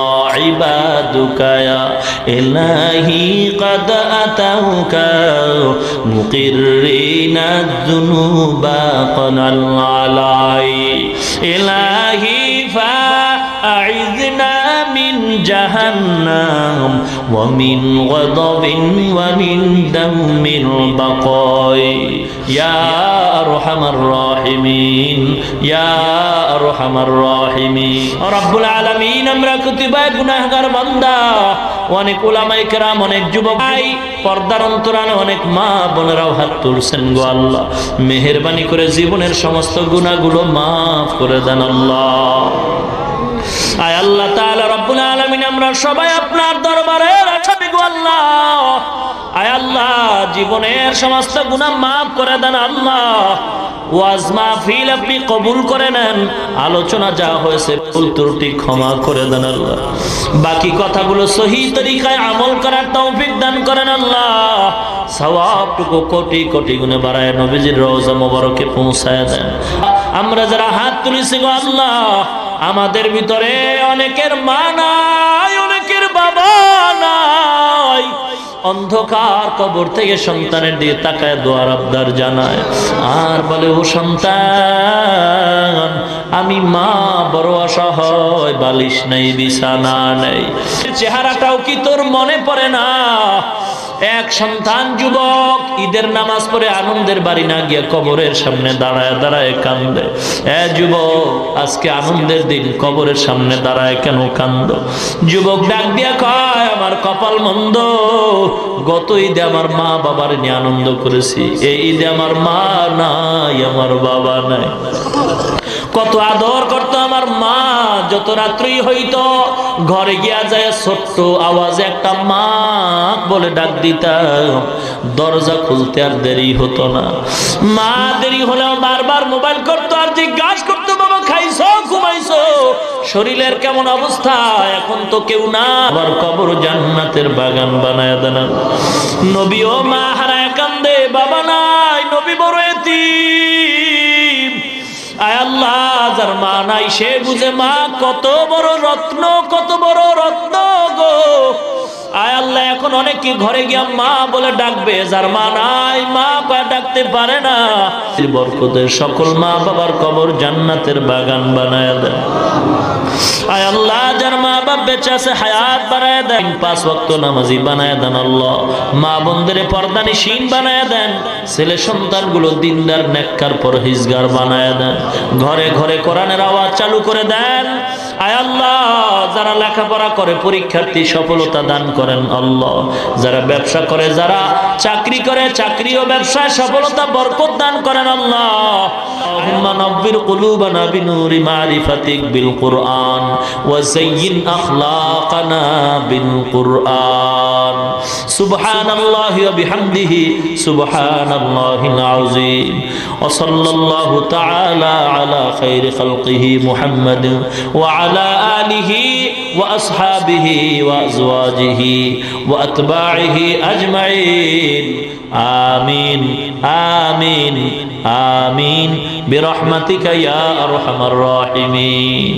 ইবাদুকা ইয়া ইলাহি قد أتوك مقرين الذنوب قنا العلاي. إلهي فأعذنا من جهنم ومن غضب ومن دم البقاء يا أرحم الراحمين يا أرحم الراحمين. رب العالمين আমরা কুতিবায় গুনাহগার বান্দা, অনেক উলামায়ে কেরাম, অনেক যুবক ভাই, পর্দার অন্তরালে অনেক মা বোনেরাও হাত তুলছেন গো আল্লাহ। মেহেরবানি করে জীবনের সমস্ত গুনাহগুলো মাফ করে দেন আল্লাহ। আয় আল্লাহ তাআলা রব্বুল আলামিন, আমরা সবাই আপনার দরবারে আসামি গো আল্লাহ। আয় আল্লাহ, জীবনের সমস্ত গুনাহ মাফ করে দেন আল্লাহ। ওয়াজ মাহফিল আপনি কবুল করে নেন, আলোচনা যা হয়েছে ভুল ত্রুটি ক্ষমা করে দেন আল্লাহ। বাকি কথাগুলো সহি তরিকায় আমল করার তৌফিক দান করেন আল্লাহ। সওয়াবটুকু কোটি কোটি গুণে বাড়ায় নবীজির রওজা মোবারকে পৌঁছায় দেন। আমরা যারা হাত তুলেছি গো আল্লাহ, আমাদের ভিতরে অনেকের মা নাই, অনেকের বাবা নাই, অন্ধকার কবর থেকে সন্তানের দিয়ে তাকায় দোয়ার আবদার জানায়, আর বলে ও সন্তান, আমি মা বড় অসহায়, বালিশ নেই, বিছানা নেই। চেহারাটাও কি তোর মনে পড়ে না? এক সন্তান যুবক ঈদের নামাজ পড়ে আনন্দের বাড়ি না গিয়ে কবরের সামনে দাঁড়ায় দাঁড়ায় কান্দে। যুবক, আজকে আনন্দের দিন, কবরের সামনে দাঁড়ায় কেন কান্দ? যুবক ডাক দিয়া কয়, আমার কপাল মন্দ, গত ঈদে আমার মা বাবার নিয়ে আনন্দ করেছি, এই ঈদে আমার মা নাই, আমার বাবা নাই। কত আদর করতো আমার মা, যত রাত্রি হইতো ঘরে গিয়া যায় ছোট্ট আওয়াজে একটা মা বলে ডাক দিতাম, দরজা খুলতে আর দেরি হতো না। মা দেরি হলেও বারবার মোবাইল করতো আর জিজ্ঞাসা করতো, বাবা খাইছো ঘুমাইছো, শরীরের কেমন অবস্থা, এখন তো কেউ না, আবার কবর জান্নাতের বাগান বানায় দেন। নবী ও মা হারায় কান্দে, বাবা নাই, নবী বড় এতিম। আয় আল্লাহ, যার মা নাই সে বুঝে মা কত বড় রত্ন, কত বড় রত্ন গো। আয় আল্লাহ, এখন অনেকে ঘরে গিয়া মা বলে ডাকবে, যার মা নাই মা কয় ডাকতে পারে না। বরকতের সকল মা বাবার কবর জান্নাতের বাগান বানায় দেন। আয় আল্লাহ, যার মা বাপ বেঁচে আছে হায়াত বানায় দেন, 5 ওয়াক্ত নামাজি বানায় দেন। আল্লাহ, মা বোনদের পর্দানিশীন বানায় দেন, ছেলে সন্তানগুলো দিনদার নেককার পরহেজগার বানায় দেন, ঘরে ঘরে কোরআনের আওয়াজ চালু করে দেন। আয় আল্লাহ, যারা লেখাপড়া করে পরীক্ষার্থী সফলতা দান করেন। আল্লাহ, যারা ব্যবসা করে, যারা চাকরি করে, চাকরি ও ব্যবসায় সফলতা বরকত দান করেন। আল্লাহ, আল্লাহুম্মা নব্বির কুলুবানা বিনুরি মারিফাতিক বিল কুরআন ওয়া যায়্যিন আখলাকানা বিল কুরআন। সুবহানাল্লাহি ওয়া বিহামদিহি সুবহানাল্লাহিল আযীম। ওয়া সাল্লাল্লাহু তাআলা আলা খায়রি খালকিহি মুহাম্মাদ ওয়া আলা আলিহি ওয়া আসহাবিহি ওয়া আজওয়াজিহি ওয়া আতবাইহি আজমাইন। আমিন আমিন আমিন বিরহমাতিকা ইয়া আরহামার রাহিমিন।